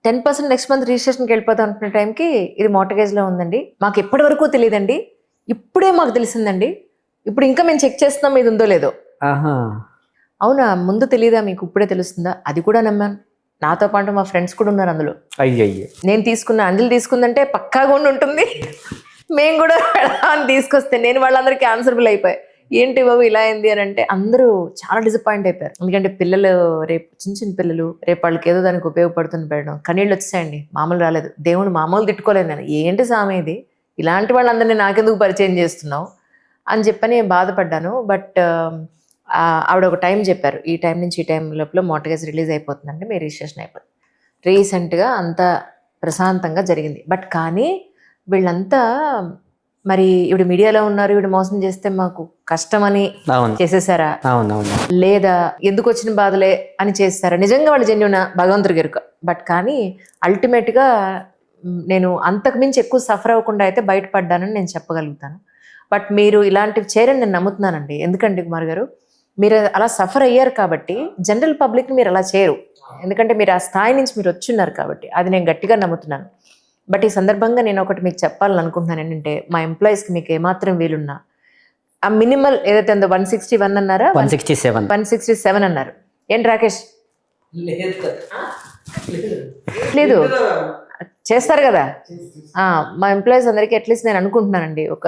10% నెక్స్ట్ మంత్ రిజిస్ట్రేషన్కి వెళ్ళిపోతాం అనుకునే టైంకి ఇది మార్టగేజ్ లో ఉందండి, మాకు ఎప్పటి వరకు తెలియదండి, ఇప్పుడే మాకు తెలిసిందండి, ఇప్పుడు ఇంకా మేము చెక్ చేస్తున్నాం ఇది ఉందో లేదో. అవునా, ముందు తెలియదా మీకు, ఇప్పుడే తెలుస్తుందా? అది కూడా నమ్మాను. నాతో పాటు మా ఫ్రెండ్స్ కూడా ఉన్నారు అందులో. నేను తీసుకున్న, అంజలి తీసుకుందంటే పక్కాగా ఉంటుంది, మేము కూడా అని తీసుకొస్తే నేను వాళ్ళందరికీ ఆన్సరబుల్ అయిపోయాయి. ఏంటి బాబు ఇలా అయింది అని అంటే అందరూ చాలా డిసప్పాయింట్ అయిపోయారు. ఎందుకంటే పిల్లలు రేపు చిన్న పిల్లలు, రేపు వాళ్ళకి ఏదో దానికి ఉపయోగపడుతుంది పెట్టడం, కన్నీళ్ళు వచ్చాయండి, మామూలు రాలేదు. దేవుడు మామూలు తిట్టుకోలేదు నేను, ఏంటి సామె ఇది, ఇలాంటి వాళ్ళందరినీ నాకెందుకు పరిచయం చేస్తున్నావు అని చెప్పని బాధపడ్డాను. బట్ ఆవిడ ఒక టైం చెప్పారు, ఈ టైం నుంచి ఈ టైం లోపల మార్టగేజ్ రిలీజ్ అయిపోతుందంటే మీ రిజిస్ట్రేషన్ అయిపోతుంది. రీసెంట్గా అంత ప్రశాంతంగా జరిగింది. బట్ కానీ వీళ్ళంతా మరి ఇవిడ మీడియాలో ఉన్నారు, ఇవిడ మోసం చేస్తే మాకు కష్టమని చేసేసారా, లేదా ఎందుకు వచ్చిన బాధలే అని చేస్తారా, నిజంగా వాళ్ళు జెన్యూనా భగవంతుడికి ఎరుక. బట్ కానీ అల్టిమేట్గా నేను అంతకు మించి ఎక్కువ సఫర్ అవ్వకుండా అయితే బయటపడ్డానని నేను చెప్పగలుగుతాను. బట్ మీరు ఇలాంటివి చేయరని నేను నమ్ముతున్నానండి. ఎందుకంటే కుమార్ గారు, మీరు అలా సఫర్ అయ్యారు కాబట్టి జనరల్ పబ్లిక్ మీరు అలా చేయరు. ఎందుకంటే మీరు ఆ స్థాయి నుంచి మీరు వచ్చున్నారు కాబట్టి, అది నేను గట్టిగా నమ్ముతున్నాను. బట్ ఈ సందర్భంగా నేను ఒకటి మీకు చెప్పాలని అనుకుంటున్నాను. ఏంటంటే మా ఎంప్లాయీస్కి మీకు ఏమాత్రం వీలున్నా ఆ మినిమల్ ఏదైతే ఉందో 161 అన్నారా, 167 అన్నారు. ఏంటి రాకేష్? లేదు చేస్తారు కదా. మా ఎంప్లాయీస్ అందరికీ అట్లీస్ట్ నేను అనుకుంటున్నానండి, ఒక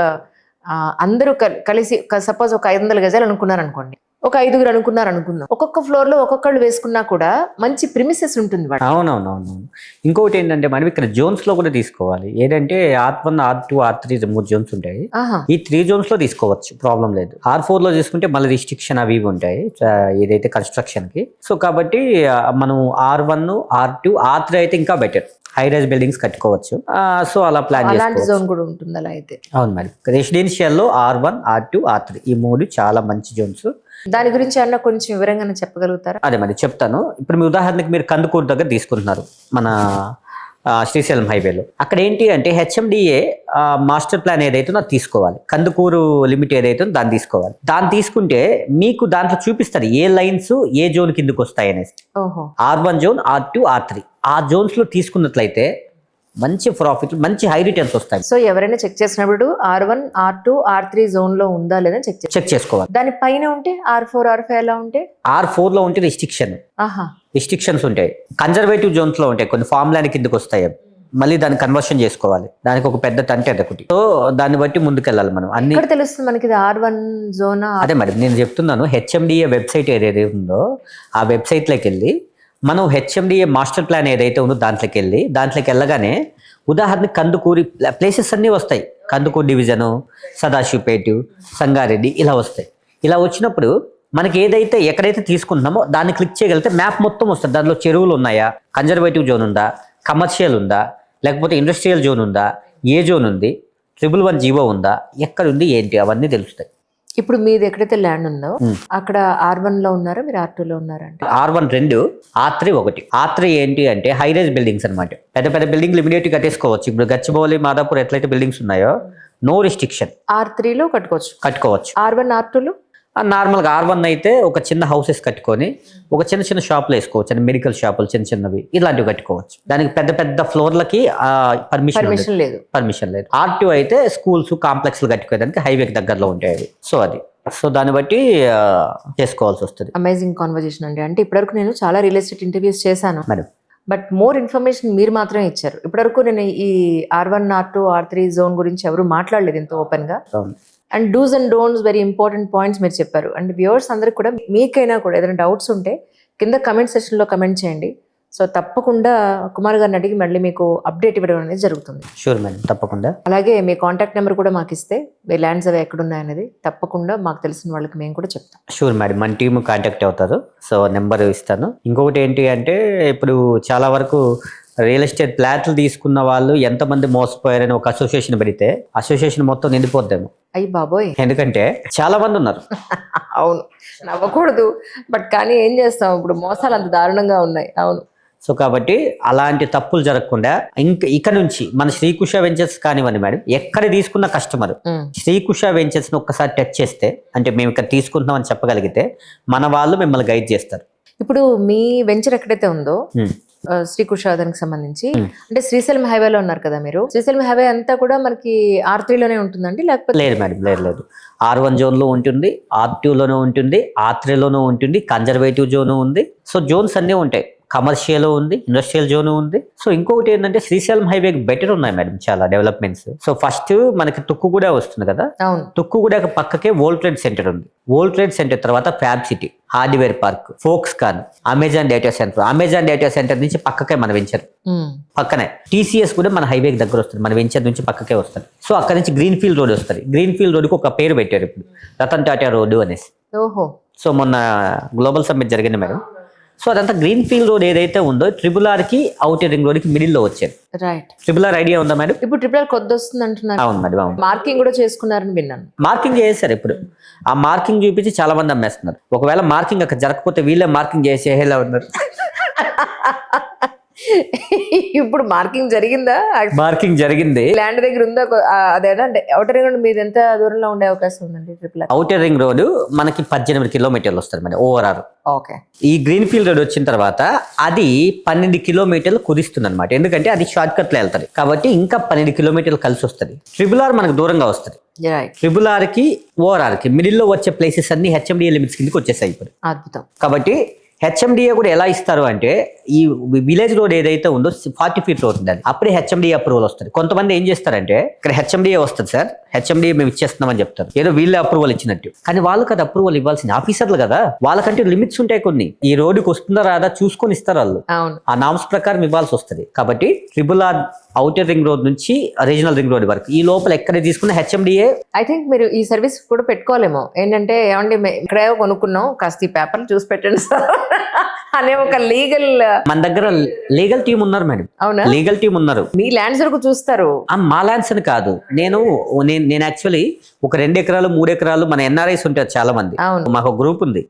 అందరూ కలిసి సపోజ్ ఒక 500 గజాలు అనుకున్నారు అనుకోండి, ఒక 5గురు అనుకున్నారు అనుకుందాం, ఒక్కొక్క ఫ్లోర్ లో ఒక్కొక్కళ్ళు వేసుకున్నా కూడా మంచి ప్రిమిసెస్ ఉంటుంది. అవునవునవును. ఇంకొకటి ఏంటంటే మనం ఇక్కడ జోన్స్ లో కూడా తీసుకోవాలి. ఏంటంటే R1, R2, R3 3 జోన్స్ ఉంటాయి. ఈ 3 జోన్స్ లో తీసుకోవచ్చు, ప్రాబ్లం లేదు. R4 లో తీసుకుంటే మళ్ళీ రిస్ట్రిక్షన్ అవి ఇవి ఉంటాయి ఏదైతే కన్స్ట్రక్షన్ కి. సో కాబట్టి మనం R1, R2, R3 అయితే ఇంకా బెటర్, హై రైజ్ బిల్డింగ్స్ కట్టుకోవచ్చు. సో అలా ప్లాన్ చేసుకోవచ్చు. జోన్ కూడా ఉంటుంది అలా అయితే. అవును మరి, రెసిడెన్షియల్ లో R1, R2, R3 ఈ 3 చాలా మంచి జోన్స్. దాని గురించి అన్న కొంచెం వివరంగా చెప్పగలుగుతారా? అదే మరి చెప్తాను. ఇప్పుడు మీ ఉదాహరణకి మీరు కందుకూరు దగ్గర తీసుకుంటున్నారు మన శ్రీశైలం హైవేలో. అక్కడ ఏంటి అంటే HMDA మాస్టర్ ప్లాన్ ఏదైతే అది తీసుకోవాలి. కందుకూరు లిమిట్ ఏదైతే దాన్ని తీసుకోవాలి. దాన్ని తీసుకుంటే మీకు దాంట్లో చూపిస్తారు ఏ లైన్స్ ఏ జోన్ కిందకి వస్తాయి అనేసి. R1 జోన్, R2, R3 ఆ జోన్స్ లో తీసుకున్నట్లయితే మంచి ప్రాఫిట్, మంచి హై రిటర్న్స్ వస్తాయి. సో ఎవరైనా చెక్ చేసినప్పుడు R1, R2, R3 జోన్ లో ఉందా లేదా చెక్ చేసుకోవాలి. దాని పైన ఉంటే R4, R5 ఎలా ఉంటే R4 లో ఉంటే రిస్ట్రిక్షన్స్ ఉంటాయి. కన్జర్వేటివ్ జోన్స్ లో ఉంటాయి, కొన్ని ఫామ్ ల్యాండ్ కిందకి వస్తాయి. మళ్ళీ దాన్ని కన్వర్షన్ చేసుకోవాలి, దానికి ఒక పెద్ద తంటే అదొకటి. సో దాన్ని బట్టి ముందుకెళ్ళాలి మనం. అన్ని తెలుస్తుంది మనకి R1 జోన్. అదే మరి నేను చెప్తున్నాను, HMDA వెబ్సైట్ ఏదైతే ఉందో ఆ వెబ్సైట్ లోకి వెళ్ళి మనం HMDA మాస్టర్ ప్లాన్ ఏదైతే ఉందో దాంట్లోకి వెళ్ళగానే ఉదాహరణకి కందుకూరి ప్లేసెస్ అన్నీ వస్తాయి. కందుకూరు డివిజను, సదాశివపేట, సంగారెడ్డి ఇలా వస్తాయి. ఇలా వచ్చినప్పుడు మనకి ఏదైతే ఎక్కడైతే తీసుకుంటున్నామో దాన్ని క్లిక్ చేయగలిగితే మ్యాప్ మొత్తం వస్తుంది. దానిలో చెరువులు ఉన్నాయా, కన్జర్వేటివ్ జోన్ ఉందా, కమర్షియల్ ఉందా, లేకపోతే ఇండస్ట్రియల్ జోన్ ఉందా, ఏ జోన్ ఉంది, 111 జీవో ఉందా, ఎక్కడ ఉంది ఏంటి అవన్నీ తెలుస్తాయి. ఇప్పుడు మీది ఎక్కడైతే ల్యాండ్ ఉందో అక్కడ R1 లో ఉన్నారా, మీరు R2 లో ఉన్నారా? అంటే R1 2, R3 1. R3 ఏంటి అంటే హై రైజ్ బిల్డింగ్స్ అనమాట. పెద్ద పెద్ద బిల్డింగ్ ఇమీడియట్ కట్టేసుకోవచ్చు. ఇప్పుడు గచ్చిబౌలి, మాదాపూర్ ఎట్లయితే బిల్డింగ్స్ ఉన్నాయో నో రిస్ట్రిక్షన్. R3 లో కట్టుకోవచ్చు. R1, R2 లో నార్మల్గా R1 అయితే ఒక చిన్న హౌసెస్ కట్టుకొని ఒక చిన్న చిన్న షాపులు వేసుకోవచ్చు, అని మెడికల్ షాపులు చిన్నవి ఇలాంటివి కట్టుకోవచ్చు. దానికి పెద్ద పెద్ద ఫ్లోర్లకి పర్మిషన్ లేదు. R2 అయితే స్కూల్స్, కాంప్లెక్స్లు కట్టుకోవడానికి హైవేకి దగ్గరలో ఉంటాయి. సో దాన్ని బట్టి చేసుకోవాల్సి వస్తుంది. అమేజింగ్ కాన్వర్జేషన్ అండి. అంటే ఇప్పటివరకు నేను చాలా రియల్ ఎస్టేట్ ఇంటర్వ్యూస్ చేశాను, బట్ మోర్ ఇన్ఫర్మేషన్ మీరు మాత్రమే ఇచ్చారు. ఇప్పటివరకు నేను ఈ R1, R2, R3 జోన్ గురించి ఎవరు మాట్లాడలేదు ఇంత ఓపెన్ గా. And do's and don'ts very important points మీరు చెప్పారు. అండ్ వ్యూవర్స్ అందరికి కూడా మీకైనా కూడా ఏదైనా డౌట్స్ ఉంటే కింద కమెంట్ సెక్షన్లో కమెంట్ చేయండి. సో తప్పకుండా కుమార్ గారిని అడిగి మళ్ళీ మీకు అప్డేట్ ఇవ్వడం అనేది జరుగుతుంది. షూర్ మేడం, తప్పకుండా. అలాగే మీ కాంటాక్ట్ నెంబర్ కూడా మాకు ఇస్తే మీ ల్యాండ్స్ అవి ఎక్కడున్నాయనేది తప్పకుండా మాకు తెలిసిన వాళ్ళకి మేము కూడా చెప్తాం. షూర్ మేడం, మన టీమ్ కాంటాక్ట్ అవుతారు. సో నెంబర్ ఇస్తాను. ఇంకొకటి ఏంటి అంటే ఇప్పుడు చాలా వరకు రియల్ ఎస్టేట్ ఫ్లాట్లు తీసుకున్న వాళ్ళు ఎంతమంది మోసపోయారని ఒక అసోసియేషన్ పెడితే అసోసియేషన్ మొత్తం నిండిపోద్దేమో. అయ్యి బాబోయ్, ఎందుకంటే చాలా మంది ఉన్నారు. అవును, నవ్వకూడదు, బట్ కానీ ఏం చేస్తాం, ఇప్పుడు మోసాలు అంత దారుణంగా ఉన్నాయి. అవును. సో కాబట్టి అలాంటి తప్పులు జరగకుండా ఇక నుంచి మన శ్రీకుష వెంచర్స్ కానివ్వండి మేడం, ఎక్కడ తీసుకున్న కస్టమర్ శ్రీకుష వెంచర్స్ ని ఒక్కసారి టచ్ చేస్తే, అంటే మేము ఇక్కడ తీసుకుంటున్నాం అని చెప్పగలిగితే మన వాళ్ళు మిమ్మల్ని గైడ్ చేస్తారు. ఇప్పుడు మీ వెంచర్ ఎక్కడైతే ఉందో శ్రీకుషాదానికి సంబంధించి, అంటే శ్రీశైలం హైవేలో ఉన్నారు కదా మీరు, శ్రీశైలం హైవే అంతా కూడా మనకి R3 లోనే ఉంటుందండి లేకపోతే? లేదు మేడం, లేదు. R1 జోన్ లో ఉంటుంది, R2 లోనూ ఉంటుంది, R3 లోనూ ఉంటుంది, కన్జర్వేటివ్ జోన్ ఉంది. సో జోన్స్ అన్నీ ఉంటాయి. కమర్షియల్ ఉంది, ఇండస్ట్రియల్ జోన్ ఉంది. సో ఇంకొకటి ఏంటంటే శ్రీశైలం హైవేకి బెటర్ ఉన్నాయి మేడం చాలా డెవలప్మెంట్స్. సో ఫస్ట్ మనకి తుక్కుగూడ వస్తుంది కదా, తుక్కుగూడ పక్కకే వరల్డ్ ట్రేడ్ సెంటర్ ఉంది. వరల్డ్ ట్రేడ్ సెంటర్ తర్వాత fab city, hardware park, Foxconn, Amazon data centre నుంచి పక్కకే మన వెంచర్ పక్కనే. TCS కూడా మన హైవేకి దగ్గర వస్తుంది, మన వెంచర్ నుంచి పక్కకే వస్తుంది. సో అక్కడ నుంచి గ్రీన్ ఫీల్డ్ రోడ్ వస్తుంది. గ్రీన్ ఫీల్డ్ రోడ్కి ఒక పేరు పెట్టారు ఇప్పుడు, రతన్ టాటా రోడ్డు అనేసి. సో మొన్న గ్లోబల్ సమ్మిట్ జరిగింది మేడం. సో అదంతా గ్రీన్ ఫీల్డ్ రోడ్ ఏదైతే ఉందో RRR కి ఔటర్ రింగ్ రోడ్ కి మిడిల్ లో వచ్చేది. రైట్. RRR ఐడియా ఉందా మేడం? ఇప్పుడు RRR కొద్ది వస్తుంది అంటున్నారు. అవును మేడం, అవును. మార్కింగ్ కూడా చేసుకున్నారని విన్నాను. మార్కింగ్ చేశారు. ఇప్పుడు ఆ మార్కింగ్ చూపించి చాలా మంది అమ్మేస్తున్నారు. ఒకవేళ మార్కింగ్ అక్కడ జరగకపోతే వీళ్ళే మార్కింగ్ చేసేలా ఉన్నారు. ఇప్పుడు మార్కింగ్ జరిగిందా? మార్కింగ్ జరిగింది. ల్యాండ్ దగ్గర ఉందా? అదేనా అంటే అవుటర్ రింగ్ రోడ్ మీద ఎంత దూరంలో ఉండే అవకాశం ఉందండి triple R? Outer ring road మనకి 18 కిలోమీటర్లు వస్తుంది మేడం ఓవరాల్. ఓకే. ఈ గ్రీన్ ఫీల్డ్ రోడ్ వచ్చిన తర్వాత అది 12 కిలోమీటర్లు కుదిస్తుంది అనమాట. ఎందుకంటే అది షార్ట్ కట్ లో వెళ్తుంది కాబట్టి ఇంకా 12 కిలోమీటర్లు కలిసి వస్తుంది. ట్రిపుల్ ఆర్ మనకు దూరంగా వస్తుంది. ట్రిపుల్ ఆర్ కి ఓఆర్ఆర్ కి మిడిల్ లో వచ్చే ప్లేసెస్ అన్ని హెచ్ఎండిఏ లిమిట్స్ కిందకి వచ్చేసాయి ఇప్పుడు. అద్భుతం. కాబట్టి హెచ్ఎండిఏ కూడా ఎలా ఇస్తారు అంటే ఈ విలేజ్ రోడ్ ఏదైతే ఉందో 40 ఫీట్ రోడ్ ఉంది, అప్పుడే హెచ్ఎండిఏ అప్రూవల్ వస్తుంది. కొంతమంది ఏం చేస్తారంటే ఇక్కడ హెచ్ఎండిఏ వస్తుంది సార్, హెచ్ఎండిఏ మేము ఇచ్చేస్తున్నామని చెప్తారు, ఏదో వీళ్ళే అప్రూవల్ ఇచ్చినట్టు. కానీ వాళ్ళకి అది అప్రూవల్ ఇవ్వాల్సింది ఆఫీసర్లు కదా, వాళ్ళకంటే లిమిట్స్ ఉంటాయి కొన్ని. ఈ రోడ్డుకి వస్తుందా రాదా చూసుకొని ఇస్తారు వాళ్ళు, ఆ నామ్స్ ప్రకారం ఇవ్వాల్సి వస్తుంది. కాబట్టి triple R outer ring road నుంచి రీజనల్ రింగ్ రోడ్ వరకు ఈ లోపల ఎక్కడ తీసుకున్న హెచ్ఎండిఏ. ఐ థింక్ మీరు ఈ సర్వీస్ కూడా పెట్టుకోవాలేమో. ఏంటంటే ఏమండి ఇక్కడే కొనుక్కున్నాం, కాస్త ఈ పేపర్లు చూసి పెట్టండి సార్ అనే ఒక లీగల్, మన దగ్గర లీగల్ టీం ఉన్నారు మేడం. అవునా? లీగల్ టీం ఉన్నారు. మీ ల్యాండ్స్ వరకు చూస్తారు? మా ల్యాండ్స్ అని కాదు, నేను యాక్చువల్లీ ఒక 2 ఎకరాలు 3 ఎకరాలు మన ఎన్ఆర్ఐస్ ఉంటారు చాలా మంది, మాకు గ్రూప్ ఉంది.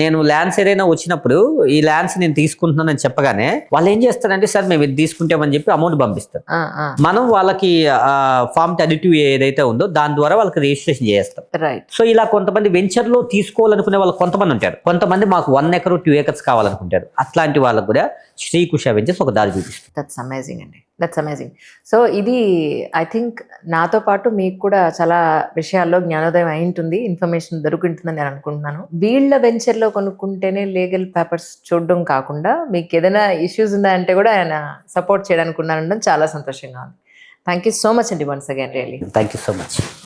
నేను ల్యాండ్స్ ఏదైనా వచ్చినప్పుడు ఈ ల్యాండ్స్ నేను తీసుకుంటున్నానని చెప్పగానే వాళ్ళు ఏం చేస్తారంటే సార్ మేము ఇది తీసుకుంటామని చెప్పి అమౌంట్ పంపిస్తారు. మనం వాళ్ళకి ఫామ్ 32 ఏదైతే ఉందో దాని ద్వారా వాళ్ళకి రిజిస్ట్రేషన్ చేస్తాం. సో ఇలా కొంతమంది వెంచర్ లో తీసుకోవాలనుకునే వాళ్ళు కొంతమంది ఉంటారు, కొంతమంది మాకు 1 ఎకర్ 2 ఏకర్స్ కావాలనుకుంటారు. అట్లాంటి వాళ్ళకు కూడా శ్రీ కుష వెంచర్స్ ఒక దారి చూపిస్తుంది. దట్స్ అమేజింగ్ అండి, దట్స్ అమేజింగ్. సో ఇది ఐ థింక్ నాతో పాటు మీకు కూడా చాలా విషయాల్లో జ్ఞానోదయం అయి ఉంటుంది, ఇన్ఫర్మేషన్ దొరుకుంటుందని నేను అనుకుంటున్నాను. వీళ్ళ వెంచర్లో కొనుక్కుంటేనే లీగల్ పేపర్స్ చూడడం కాకుండా మీకు ఏదైనా ఇష్యూస్ ఉందా అంటే కూడా ఆయన సపోర్ట్ చేయడానికి ఉన్నారనడం చాలా సంతోషంగా ఉంది. థ్యాంక్ యూ సో మచ్ అండి, once again really thank you so much.